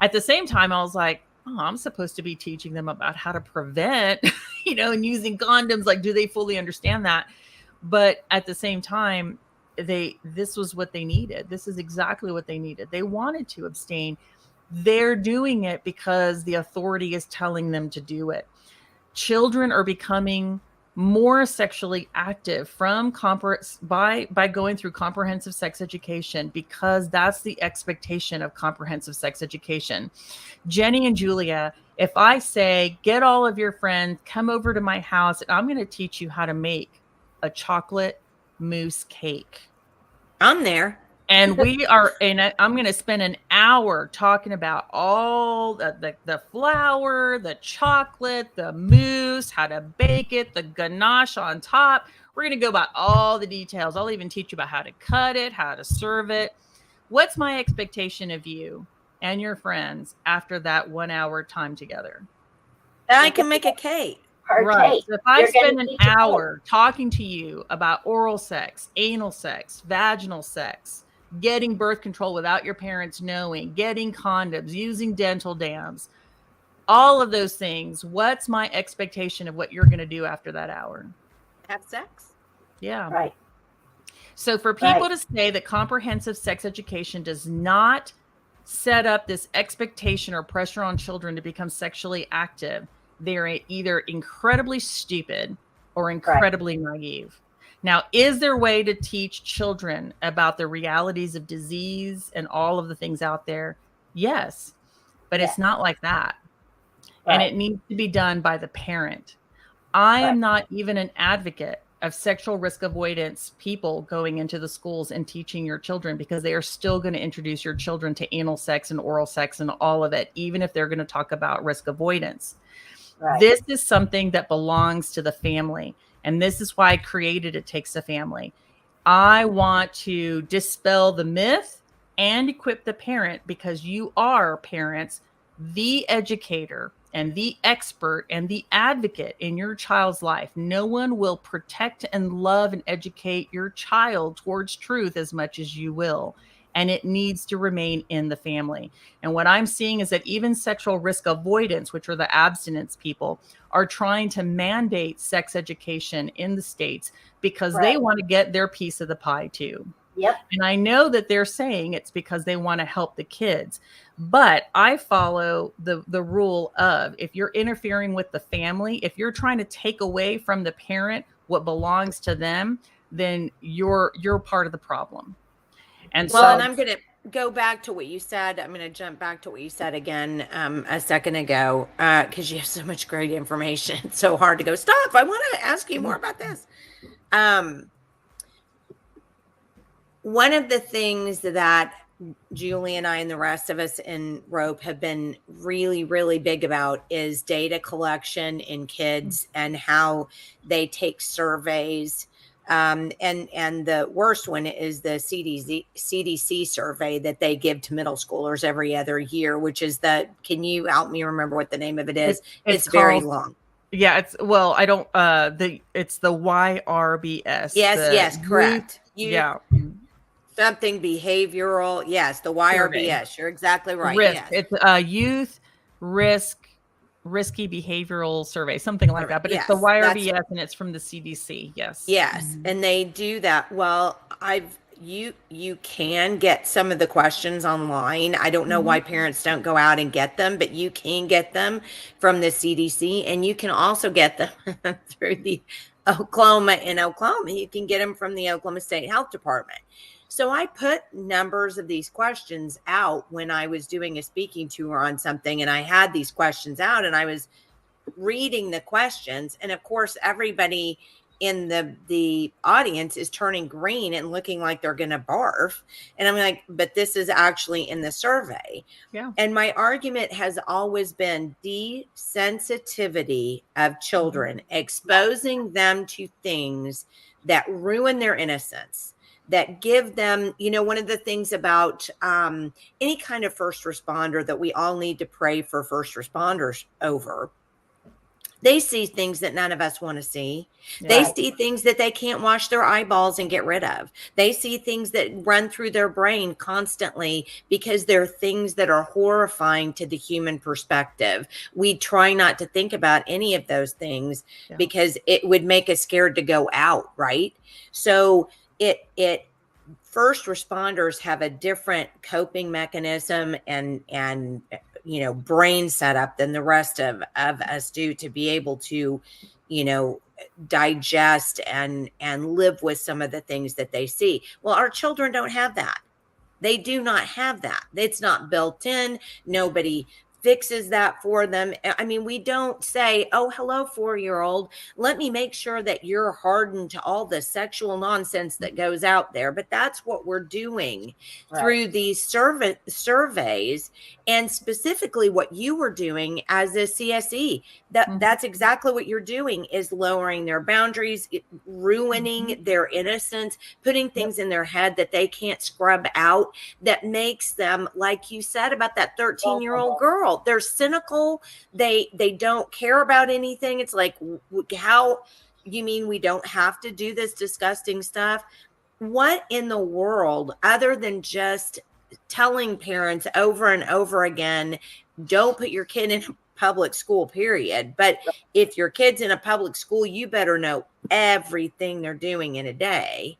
At the same time, I was like, oh, I'm supposed to be teaching them about how to prevent, and using condoms. Like, do they fully understand that? But at the same time, this was what they needed. This is exactly what they needed. They wanted to abstain. They're doing it because the authority is telling them to do it. Children are becoming more sexually active by going through comprehensive sex education, because that's the expectation of comprehensive sex education. Jenny and Julia, if I say, get all of your friends, come over to my house, and I'm going to teach you how to make a chocolate mousse cake. I'm there. And I'm going to spend an hour talking about all the flour, the chocolate, the mousse, how to bake it, the ganache on top. We're going to go about all the details. I'll even teach you about how to cut it, how to serve it. What's my expectation of you and your friends after that 1 hour time together? I can make a cake. Right. So if I You're spend gonna an teach a hour talking to you about oral sex, anal sex, vaginal sex, getting birth control without your parents knowing, getting condoms, using dental dams, all of those things, what's my expectation of what you're going to do after that hour? Have sex. Yeah. Right. So for people to say that comprehensive sex education does not set up this expectation or pressure on children to become sexually active, they're either incredibly stupid or incredibly naive. Now, is there a way to teach children about the realities of disease and all of the things out there? Yes, but it's not like that. And it needs to be done by the parent. I am not even an advocate of sexual risk avoidance people going into the schools and teaching your children, because they are still going to introduce your children to anal sex and oral sex and all of it, even if they're going to talk about risk avoidance. Right. This is something that belongs to the family. And this is why I created It Takes a Family. I want to dispel the myth and equip the parent, because you are, parents, the educator and the expert and the advocate in your child's life. No one will protect and love and educate your child towards truth as much as you will. And it needs to remain in the family. And what I'm seeing is that even sexual risk avoidance, which are the abstinence people, are trying to mandate sex education in the states because they want to get their piece of the pie too. Yep. And I know that they're saying it's because they want to help the kids. But I follow the rule of, if you're interfering with the family, if you're trying to take away from the parent what belongs to them, then you're part of the problem. And well, so, and I'm going to go back to what you said. I'm going to jump back to what you said again a second ago, because you have so much great information. It's so hard to go, stop, I want to ask you more about this. One of the things that Julie and I and the rest of us in ROPE have been really, really big about is data collection in kids and how they take surveys. And the worst one is the CDC survey that they give to middle schoolers every other year, which is can you help me remember what the name of it is? It's very long. Yeah, it's it's the YRBS. Yes, correct. Something behavioral. Yes, the YRBS. Survey. You're exactly right. Risk. Yes. It's a youth risky behavioral survey, something like that. But it's the YRBS, and it's from the CDC. Yes. Yes, mm-hmm. And they do that. Well, you can get some of the questions online. I don't know why parents don't go out and get them, but you can get them from the CDC, and you can also get them through the Oklahoma. You can get them from the Oklahoma State Health Department. So I put numbers of these questions out when I was doing a speaking tour on something, and I had these questions out, and I was reading the questions, and of course everybody in the audience is turning green and looking like they're gonna barf, and I'm like, but this is actually in the survey. Yeah. And my argument has always been desensitivity of children, exposing them to things that ruin their innocence, that give them, one of the things about any kind of first responder that we all need to pray for first responders over, they see things that none of us want to see. Yeah. They see things that they can't wash their eyeballs and get rid of. They see things that run through their brain constantly because they're things that are horrifying to the human perspective. We try not to think about any of those things because it would make us scared to go out, right? So it first responders have a different coping mechanism and brain setup than the rest of us do to be able to digest and live with some of the things that they see. Well, our children don't have that. They do not have that. It's not built in. Nobody fixes that for them. I mean, we don't say, oh, hello, 4-year-old, let me make sure that you're hardened to all the sexual nonsense that goes out there. But that's what we're doing through these surveys, and specifically what you were doing as a CSE. That's exactly what you're doing, is lowering their boundaries, ruining their innocence, putting things in their head that they can't scrub out, that makes them, like you said about that 13-year-old girl, they're cynical. They don't care about anything. It's like, how you mean we don't have to do this disgusting stuff? What in the world, other than just telling parents over and over again, don't put your kid in a public school, period. But if your kid's in a public school, you better know everything they're doing in a day.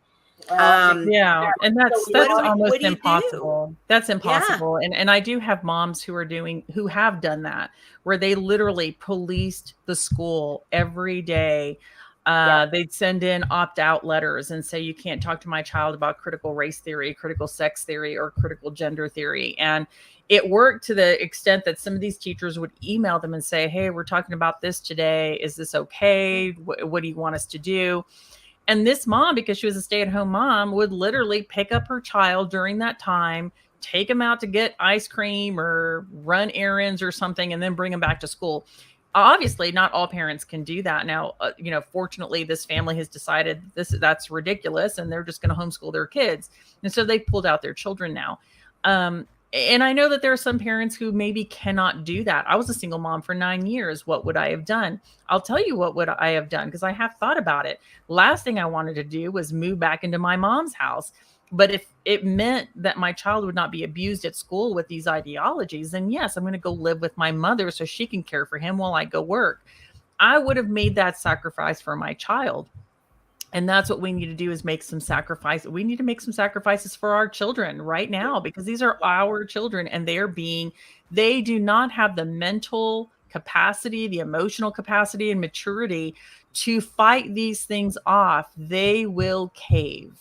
And that's almost impossible. That's impossible. Yeah. And I do have moms who have done that, where they literally policed the school every day. They'd send in opt-out letters and say, you can't talk to my child about critical race theory, critical sex theory, or critical gender theory. And it worked to the extent that some of these teachers would email them and say, hey, we're talking about this today. Is this okay? What do you want us to do? And this mom, because she was a stay-at-home mom, would literally pick up her child during that time, take him out to get ice cream or run errands or something, and then bring him back to school. Obviously, not all parents can do that. Now, fortunately, this family has decided that's ridiculous, and they're just going to homeschool their kids. And so they pulled out their children now. And I know that there are some parents who maybe cannot do that. I was a single mom for 9 years. What would I have done? I'll tell you what would I have done, because I have thought about it. Last thing I wanted to do was move back into my mom's house. But if it meant that my child would not be abused at school with these ideologies, then yes, I'm going to go live with my mother so she can care for him while I go work. I would have made that sacrifice for my child. And that's what we need to do, is make some sacrifice. We need to make some sacrifices for our children right now, because these are our children, and they do not have the mental capacity, the emotional capacity and maturity to fight these things off. They will cave.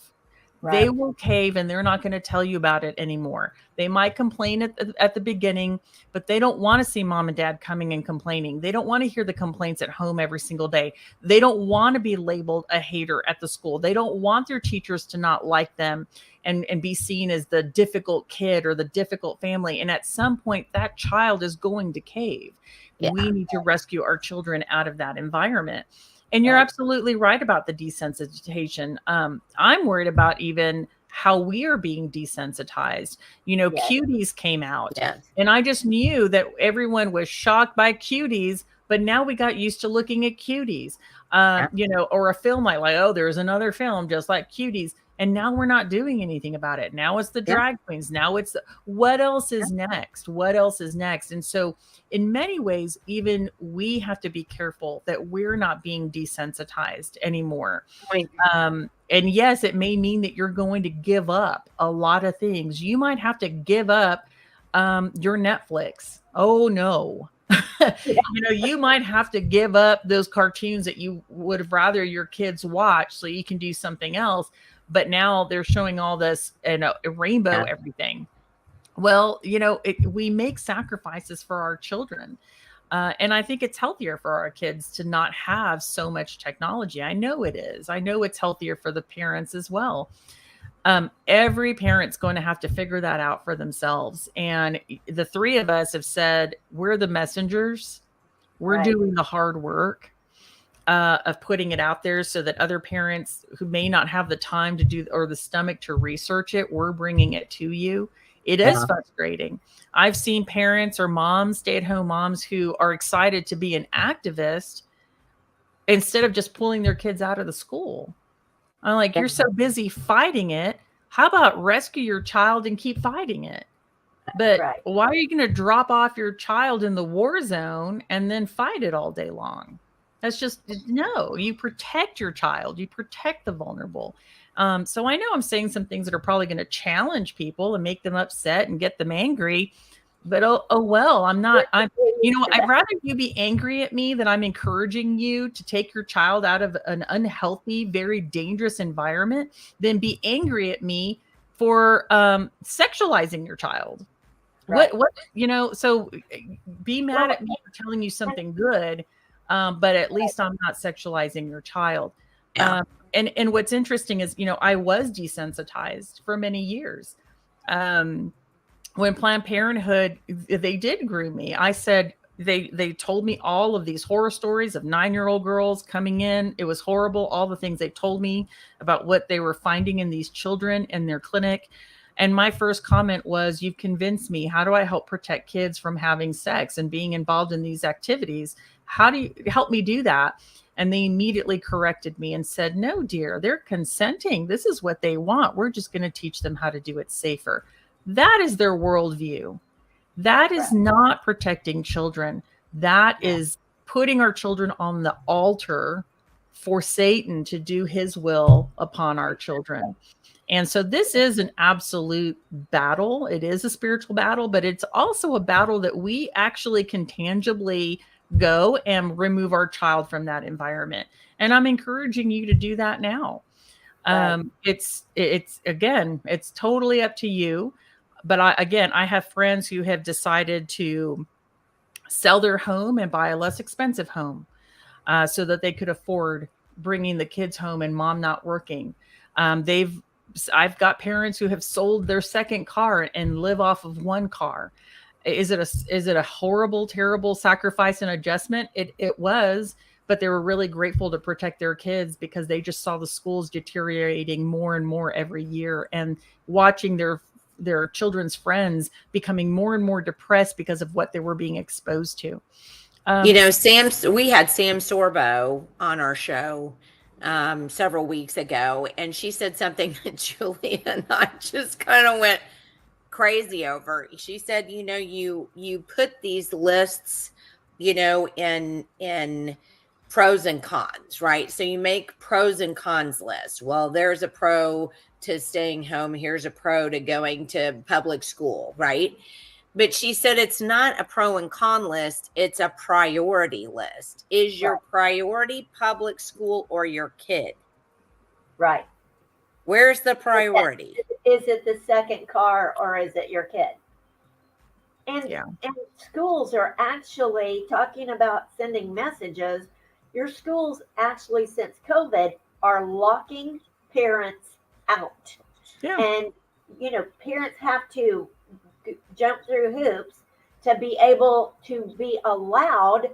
They Right. will cave, and they're not going to tell you about it anymore. They might complain at the beginning, but they don't want to see mom and dad coming and complaining. They don't want to hear the complaints at home every single day. They don't want to be labeled a hater at the school. They don't want their teachers to not like them and be seen as the difficult kid or the difficult family. And at some point, that child is going to cave. Yeah. We need to rescue our children out of that environment. And you're Right. absolutely right about the desensitization. I'm worried about even how we are being desensitized. Yes. Cuties came out, Yes. and I just knew that everyone was shocked by cuties, but now we got used to looking at cuties, or a film like, oh, there's another film just like Cuties. And now we're not doing anything about it. Now it's the drag queens. Now it's what else is next? What else is next? And so in many ways, even we have to be careful that we're not being desensitized anymore. And yes, it may mean that you're going to give up a lot of things. You might have to give up your Netflix. Oh no. You might have to give up those cartoons that you would have rather your kids watch so you can do something else. But now they're showing all this and a rainbow everything. Well, we make sacrifices for our children. And I think it's healthier for our kids to not have so much technology. I know it is. I know it's healthier for the parents as well. Every parent's going to have to figure that out for themselves. And the three of us have said, we're the messengers. We're doing the hard work of putting it out there so that other parents who may not have the time to do, or the stomach to research it, we're bringing it to you. It is frustrating. I've seen parents or moms, stay-at-home moms, who are excited to be an activist instead of just pulling their kids out of the school. I'm like, you're so busy fighting it. How about rescue your child and keep fighting it? But why are you going to drop off your child in the war zone and then fight it all day long? That's just, no, you protect your child. You protect the vulnerable. So I know I'm saying some things that are probably going to challenge people and make them upset and get them angry. But well, I'd rather you be angry at me that I'm encouraging you to take your child out of an unhealthy, very dangerous environment than be angry at me for sexualizing your child. What, so be mad at me for telling you something good, but at least I'm not sexualizing your child. And what's interesting is, I was desensitized for many years. When Planned Parenthood, they did groom me. I said, they told me all of these horror stories of 9-year-old girls coming in. It was horrible. All the things they told me about what they were finding in these children in their clinic. And my first comment was, you've convinced me. How do I help protect kids from having sex and being involved in these activities? How do you help me do that? And they immediately corrected me and said, no, dear, they're consenting. This is what they want. We're just going to teach them how to do it safer. That is their worldview. That is not protecting children. That is putting our children on the altar for Satan to do his will upon our children. And so this is an absolute battle. It is a spiritual battle, but it's also a battle that we actually can tangibly go and remove our child from that environment. And I'm encouraging you to do that now. It's totally up to you. But I have friends who have decided to sell their home and buy a less expensive home so that they could afford bringing the kids home and mom not working. I've got parents who have sold their second car and live off of one car. Is it a horrible, terrible sacrifice and adjustment? It was, but they were really grateful to protect their kids because they just saw the schools deteriorating more and more every year, and watching their their children's friends becoming more and more depressed because of what they were being exposed to. We had Sam Sorbo on our show several weeks ago, and she said something that Julia and I just kind of went crazy over. She said, you put these lists, in pros and cons, right? So you make pros and cons lists. Well, there's a pro to staying home. Here's a pro to going to public school, right? But she said it's not a pro and con list. It's a priority list. Is your priority public school or your kid? Right. Where's the priority? Is it the second car or is it your kid? And schools are actually talking about sending messages. Your schools actually, since COVID, are locking parents out. Yeah. And, parents have to jump through hoops to be able to be allowed.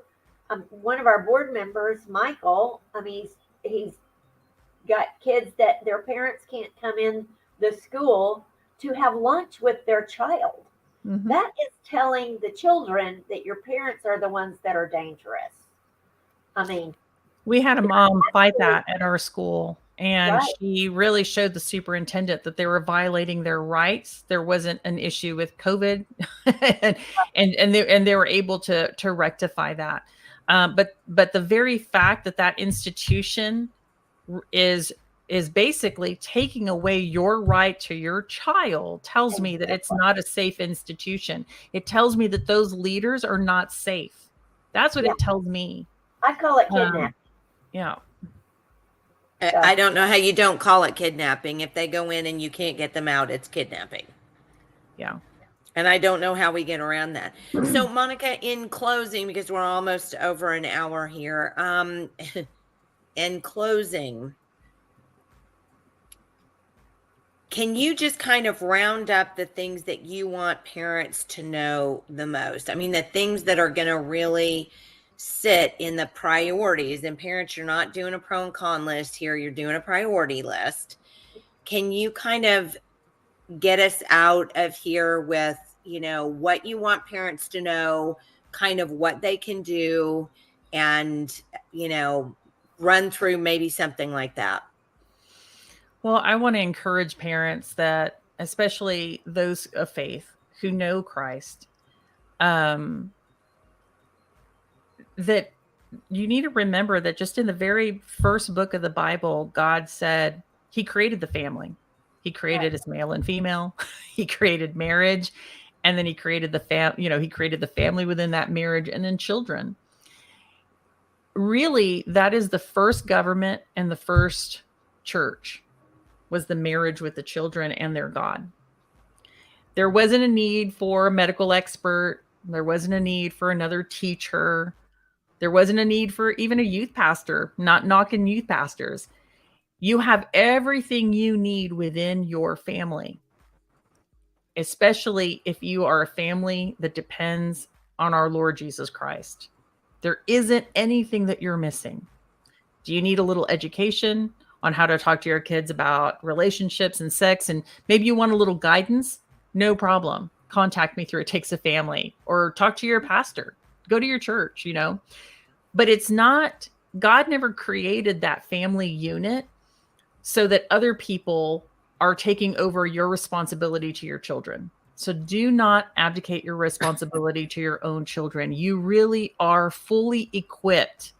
One of our board members, Michael, he's got kids that their parents can't come in the school to have lunch with their child. Mm-hmm. That is telling the children that your parents are the ones that are dangerous. We had a mom fight that at our school, and she really showed the superintendent that they were violating their rights. There wasn't an issue with COVID, and they were able to rectify that. But the very fact that institution is basically taking away your right to your child tells me that it's not a safe institution. It tells me that those leaders are not safe. That's what it tells me. I call it kidnapping. I don't know how you don't call it kidnapping. If they go in and you can't get them out, it's kidnapping. Yeah. And I don't know how we get around that. So, Monica, in closing, because we're almost over an hour here, in closing, can you just kind of round up the things that you want parents to know the most? The things that are going to really sit in the priorities. And parents, you're not doing a pro and con list here. You're doing a priority list. Can you kind of get us out of here with, what you want parents to know, kind of what they can do, and, run through maybe something like that? Well, I want to encourage parents that, especially those of faith who know Christ, that you need to remember that just in the very first book of the Bible, God said he created the family. He created as male and female. He created marriage, and then he created he created the family within that marriage, and then children. Really, that is the first government and the first church, was the marriage with the children and their God. There wasn't a need for a medical expert. There wasn't a need for another teacher. There wasn't a need for even a youth pastor. Not knocking youth pastors. You have everything you need within your family, especially if you are a family that depends on our Lord Jesus Christ. There isn't anything that you're missing. Do you need a little education on how to talk to your kids about relationships and sex? And maybe you want a little guidance? No problem. Contact me through It Takes a Family, or talk to your pastor. Go to your church, But it's not, God never created that family unit so that other people are taking over your responsibility to your children. So do not abdicate your responsibility to your own children. You really are fully equipped,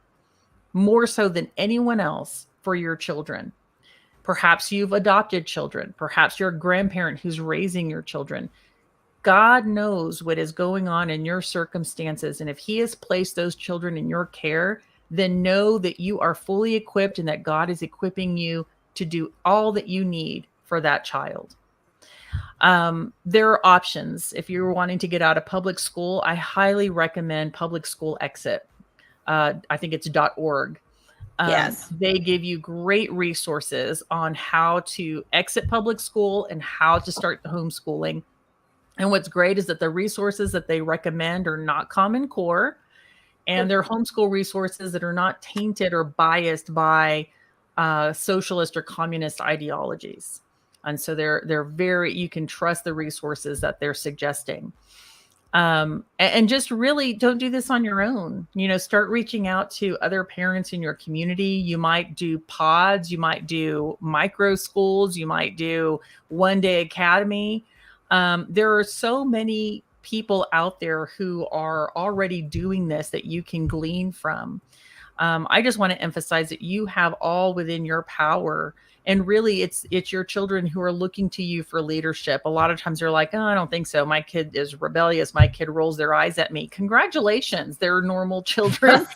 more so than anyone else, for your children. Perhaps you've adopted children. Perhaps you're a grandparent who's raising your children. God knows what is going on in your circumstances. And if he has placed those children in your care, then know that you are fully equipped and that God is equipping you to do all that you need for that child. There are options. If you're wanting to get out of public school, I highly recommend Public School Exit. I think it's .org. Yes. They give you great resources on how to exit public school and how to start the homeschooling. And what's great is that the resources that they recommend are not Common Core, and they're homeschool resources that are not tainted or biased by socialist or communist ideologies. And so they're very, you can trust the resources that they're suggesting. And just really don't do this on your own. Start reaching out to other parents in your community. You might do pods, you might do micro schools, you might do one day academy. There are so many people out there who are already doing this that you can glean from. I just want to emphasize that you have all within your power. And really, it's your children who are looking to you for leadership. A lot of times they're like, oh, I don't think so. My kid is rebellious. My kid rolls their eyes at me. Congratulations. They're normal children.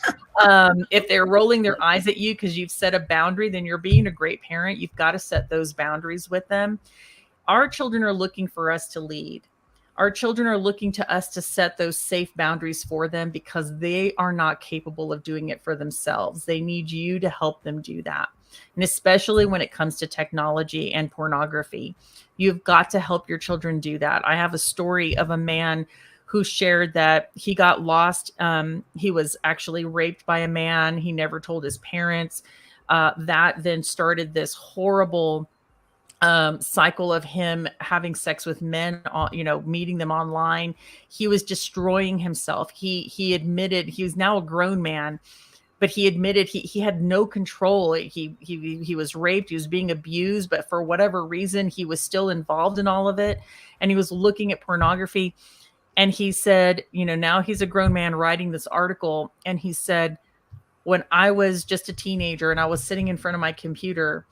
If they're rolling their eyes at you because you've set a boundary, then you're being a great parent. You've got to set those boundaries with them. Our children are looking for us to lead. Our children are looking to us to set those safe boundaries for them because they are not capable of doing it for themselves. They need you to help them do that. And especially when it comes to technology and pornography, you've got to help your children do that. I have a story of a man who shared that he got lost. He was actually raped by a man. He never told his parents. That then started this horrible cycle of him having sex with men, meeting them online. He was destroying himself. He admitted he was now a grown man, but he admitted he had no control. He was raped. He was being abused, but for whatever reason, he was still involved in all of it. And he was looking at pornography. And he said, now he's a grown man writing this article. And he said, when I was just a teenager and I was sitting in front of my computer,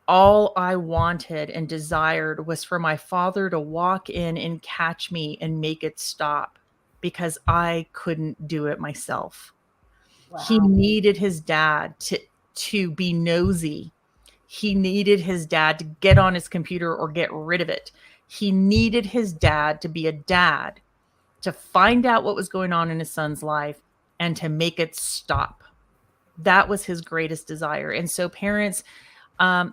all I wanted and desired was for my father to walk in and catch me and make it stop because I couldn't do it myself. Wow. He needed his dad to be nosy. He needed his dad to get on his computer or get rid of it. He needed his dad to be a dad, to find out what was going on in his son's life and to make it stop. That was his greatest desire. And so parents,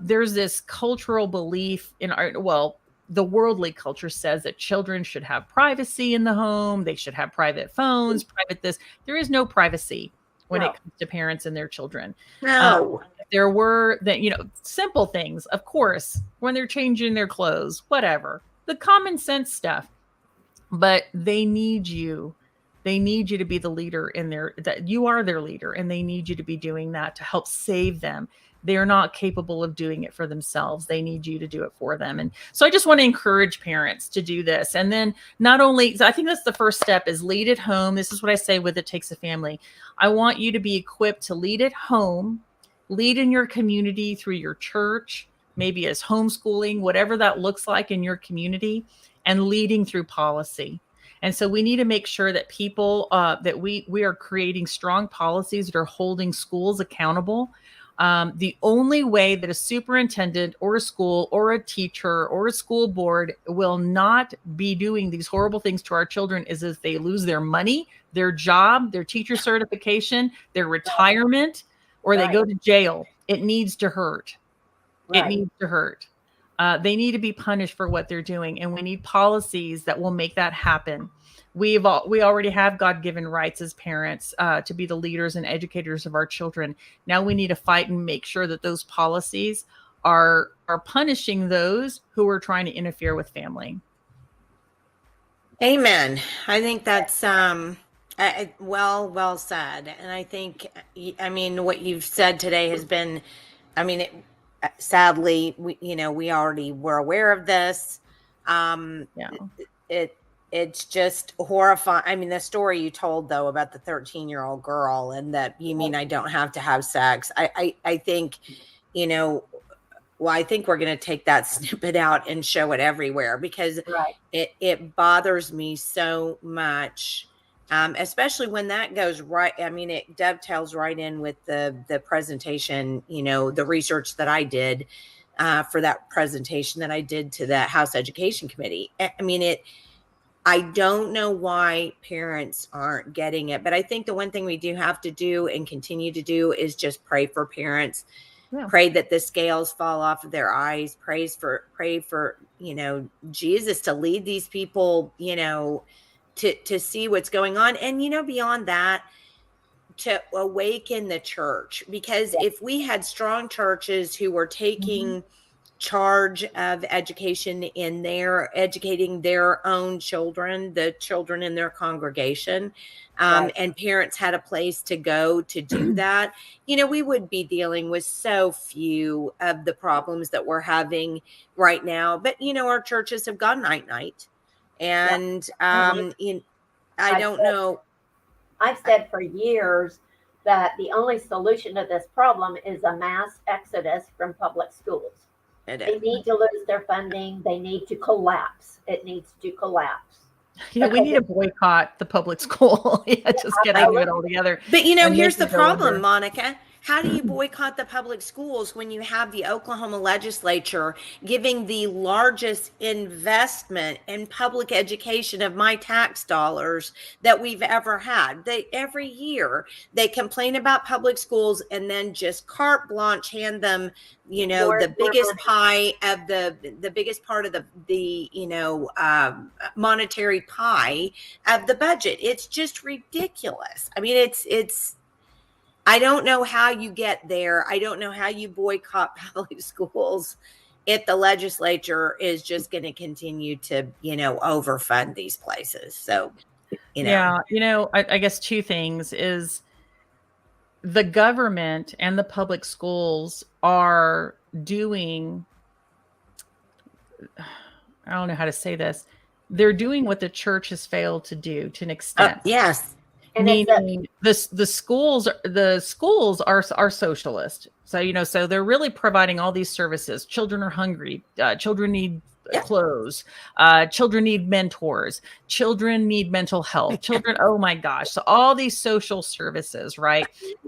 there's this cultural belief in the worldly culture says that children should have privacy in the home. They should have private phones, private this. There is no privacy when it comes to parents and their children. No. There were simple things, of course, when they're changing their clothes, whatever, the common sense stuff, but they need you. They need you to be the leader that you are their leader, and they need you to be doing that to help save them. They are not capable of doing it for themselves. They need you to do it for them. And so I just want to encourage parents to do this. And then not only, I think that's the first step, is lead at home. This is what I say with It Takes a Family. I want you to be equipped to lead at home, lead in your community through your church, maybe as homeschooling, whatever that looks like in your community, and leading through policy. And so we need to make sure that people, that we are creating strong policies that are holding schools accountable. The only way that a superintendent or a school or a teacher or a school board will not be doing these horrible things to our children is if they lose their money, their job, their teacher certification, their retirement, or they go to jail. It needs to hurt. Right. It needs to hurt. They need to be punished for what they're doing. And we need policies that will make that happen. We already have God-given rights as parents to be the leaders and educators of our children. Now we need to fight and make sure that those policies are punishing those who are trying to interfere with family. Amen. I think that's well said. And I think, what you've said today has been, sadly, we already were aware of this. It's just horrifying. The story you told, though, about the 13-year-old girl and that I don't have to have sex. I think, I think we're going to take that snippet out and show it everywhere because it bothers me so much, especially when that goes right. It dovetails right in with the presentation, the research that I did for that presentation that I did to the House Education Committee. I don't know why parents aren't getting it, but I think the one thing we do have to do and continue to do is just pray for parents, pray that the scales fall off of their eyes, pray for, Jesus to lead these people, to see what's going on. And, beyond that, to awaken the church, because if we had strong churches who were taking charge of education in their educating their own children, the children in their congregation, Right. and parents had a place to go to do that, we would be dealing with so few of the problems that we're having right now. But our churches have gone night night, Yeah. and I I've don't said, know. I've said for years that the only solution to this problem is a mass exodus from public schools. They need to lose their funding. They need to collapse. It needs to collapse. Yeah, we need to boycott the public school. Yeah, just get out of it altogether. But and here's make the it go under. problem, Monica. How do you boycott the public schools when you have the Oklahoma legislature giving the largest investment in public education of my tax dollars that we've ever had? Every year they complain about public schools and then just carte blanche hand them, the biggest pie of the biggest part of the monetary pie of the budget. It's just ridiculous. I mean, it's I don't know how you get there. I don't know how you boycott public schools if the legislature is just going to continue to, overfund these places. So, Yeah, I guess two things is the government and the public schools are doing, I don't know how to say this. They're doing what the church has failed to do to an extent. Yes. And Meaning the schools are socialist. So, so they're really providing all these services. Children are hungry. Children need clothes. Children need mentors. Children need mental health. Children, oh my gosh. So all these social services, right?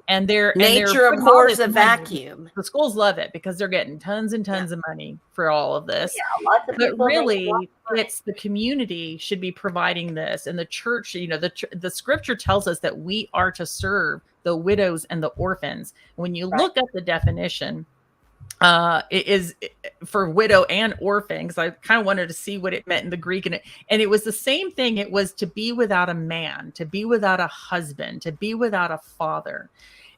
And nature abhors a vacuum. The schools love it because they're getting tons and tons of money for all of this. Yeah, lots of But people really, it's the community should be providing this, and the church. The scripture tells us that we are to serve the widows and the orphans. When you look at the definition, it is for widow and orphan, because I kind of wanted to see what it meant in the Greek, and it was the same thing. It was to be without a man, to be without a husband, to be without a father.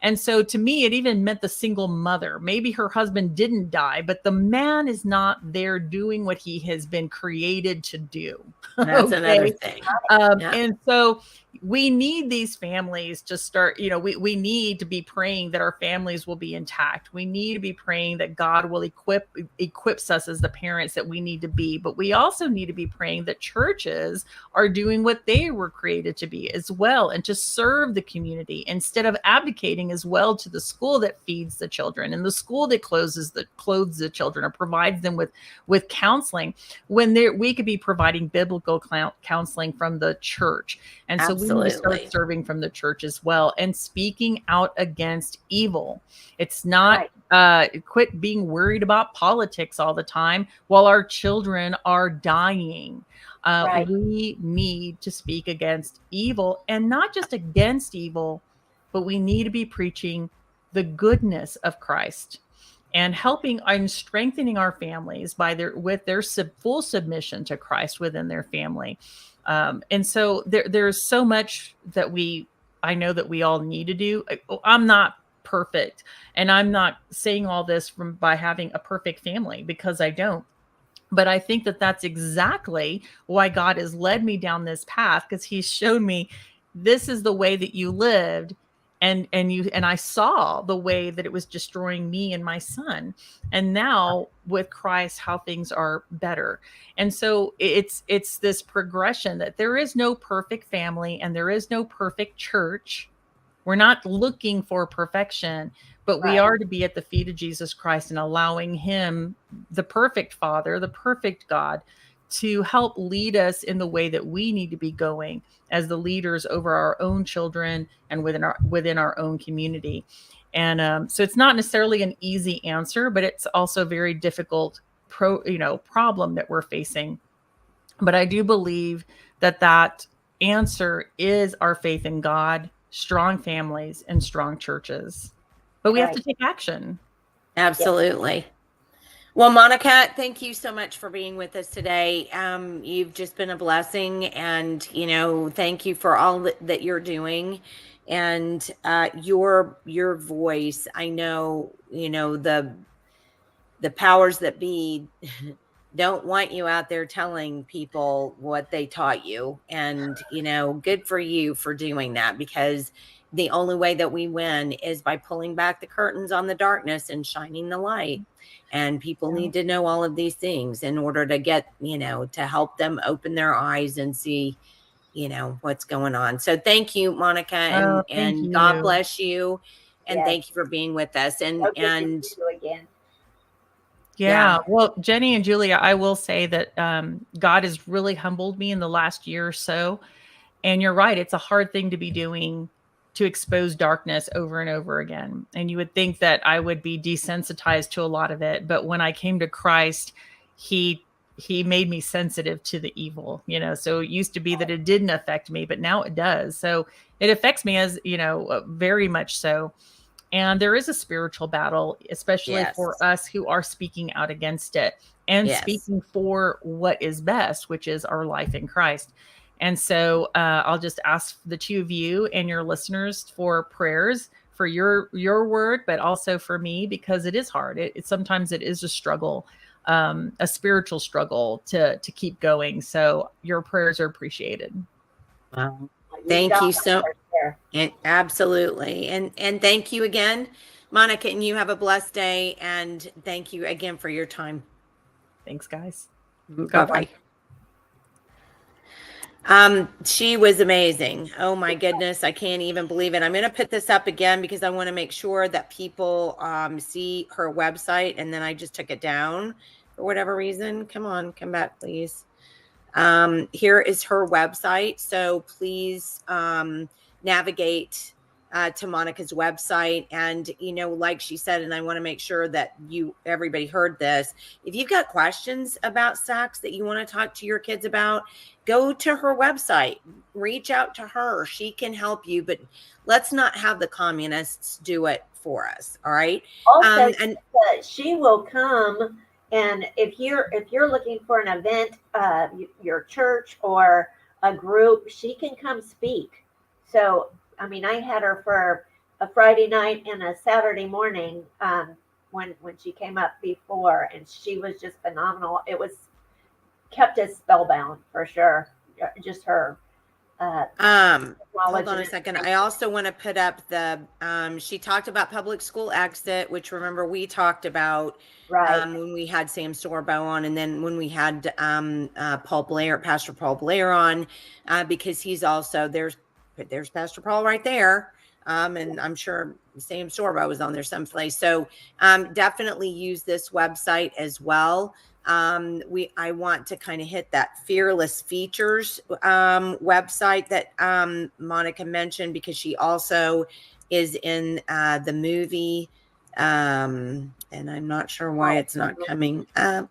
And so to me, it even meant the single mother. Maybe her husband didn't die, but the man is not there doing what he has been created to do. That's another thing. And so we need these families to start, we need to be praying that our families will be intact. We need to be praying that God will equips us as the parents that we need to be. But we also need to be praying that churches are doing what they were created to be as well, and to serve the community instead of abdicating as well to the school that feeds the children and the school that clothes the children or provides them with counseling, when we could be providing biblical counseling from the church. And so we need to start serving from the church as well and speaking out against evil. It's not quit being worried about politics all the time while our children are dying. We need to speak against evil, and not just against evil, but we need to be preaching the goodness of Christ and helping and strengthening our families with their full submission to Christ within their family. And so there's so much that I know that we all need to do. I'm not perfect, and I'm not saying all this by having a perfect family, because I don't. But I think that that's exactly why God has led me down this path, because he's shown me this is the way that you lived. And I saw the way that it was destroying me and my son. And now with Christ, how things are better. And so it's this progression that there is no perfect family and there is no perfect church. We're not looking for perfection, but we are to be at the feet of Jesus Christ and allowing him, the perfect Father, the perfect God, to help lead us in the way that we need to be going as the leaders over our own children and within our own community. And so it's not necessarily an easy answer, but it's also a very difficult problem that we're facing. But I do believe that answer is our faith in God, strong families, and strong churches. But we have to take action. Absolutely. Yes. Well, Monica, thank you so much for being with us today. You've just been a blessing, and, thank you for all that you're doing, and your voice. I know, the powers that be don't want you out there telling people what they taught you. And, good for you for doing that, because the only way that we win is by pulling back the curtains on the darkness and shining the light. And people need to know all of these things in order to get, to help them open their eyes and see, what's going on. So thank you, Monica, Oh, thank and God you. bless you. And Yes. thank you for being with us. So good to see you again. Yeah. Well, Jenny and Julia, I will say that God has really humbled me in the last year or so. And you're right. It's a hard thing to be doing, to expose darkness over and over again. And you would think that I would be desensitized to a lot of it. But when I came to Christ, he made me sensitive to the evil, so it used to be that it didn't affect me, but now it does. So it affects me, as very much so. And there is a spiritual battle, especially for us who are speaking out against it and speaking for what is best, which is our life in Christ. And so I'll just ask the two of you and your listeners for prayers for your word, but also for me, because it is hard. Sometimes it is a struggle, a spiritual struggle to keep going. So your prayers are appreciated. Wow. Thank you so much. Absolutely. And thank you again, Monica, and you have a blessed day. And thank you again for your time. Thanks, guys. Bye-bye. She was amazing. Oh my goodness. I can't even believe it. I'm going to put this up again because I want to make sure that people see her website, and then I just took it down for whatever reason. Come on, come back, please. Here is her website. So please navigate to Monica's website. And, like she said, and I want to make sure that everybody heard this. If you've got questions about sex that you want to talk to your kids about, go to her website, reach out to her. She can help you, but let's not have the communists do it for us. All right. Also, she will come. And if you're looking for an event, your church or a group, she can come speak. So, I had her for a Friday night and a Saturday morning when she came up before, and she was just phenomenal. It kept us spellbound for sure. Just her. Hold on a second. I also want to put up she talked about public school exit, which remember we talked about when we had Sam Sorbo on, and then when we had Pastor Paul Blair on, because he's also there's Pastor Paul right there. And I'm sure Sam Sorbo was on there someplace. So definitely use this website as well. I want to kind of hit that Fearless Features website that Monica mentioned, because she also is in the movie, and I'm not sure why it's not coming up.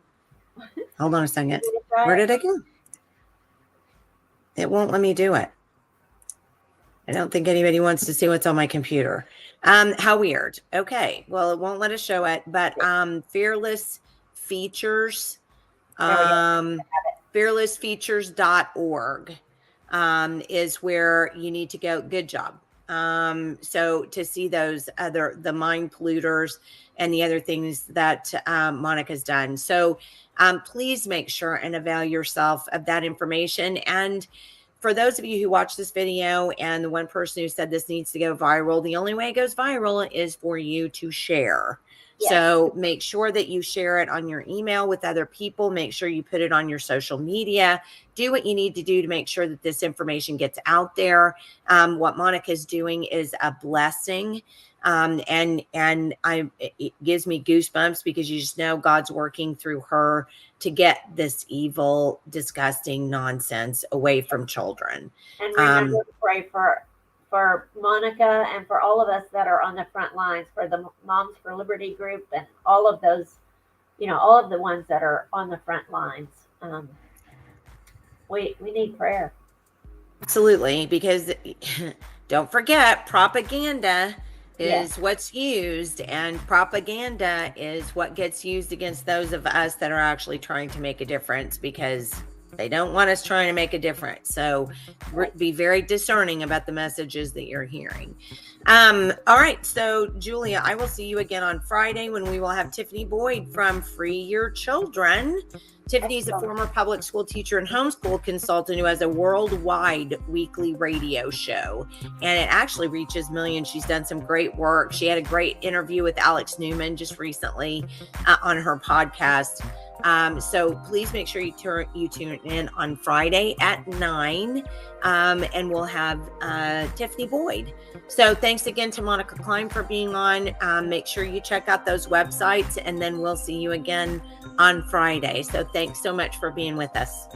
Hold on a second. Where did it go? It won't let me do it. I don't think anybody wants to see what's on my computer. How weird. Okay. Well, it won't let us show it, but Fearless Features, fearlessfeatures.org is where you need to go. Good job. So to see those the mind polluters and the other things that Monica's done. So please make sure and avail yourself of that information. And for those of you who watch this video and the one person who said this needs to go viral, the only way it goes viral is for you to share. Yes. So make sure that you share it on your email with other people. Make sure you put it on your social media. Do what you need to do to make sure that this information gets out there. What Monica's doing is a blessing. And it gives me goosebumps, because you just know God's working through her to get this evil, disgusting nonsense away from children. And remember to pray for Monica and for all of us that are on the front lines, for the Moms for Liberty group and all of those, all of the ones that are on the front lines. We need prayer. Absolutely, because don't forget, propaganda is what's used, and propaganda is what gets used against those of us that are actually trying to make a difference, because They don't want us trying to make a difference. So be very discerning about the messages that you're hearing. All right. So Julia, I will see you again on Friday when we will have Tiffany Boyd from Free Your Children. Tiffany's a former public school teacher and homeschool consultant who has a worldwide weekly radio show, and it actually reaches millions. She's done some great work. She had a great interview with Alex Newman just recently on her podcast. So please make sure you tune in on Friday at 9, and we'll have Tiffany Boyd. So thanks again to Monica Cline for being on. Make sure you check out those websites, and then we'll see you again on Friday. So thanks so much for being with us.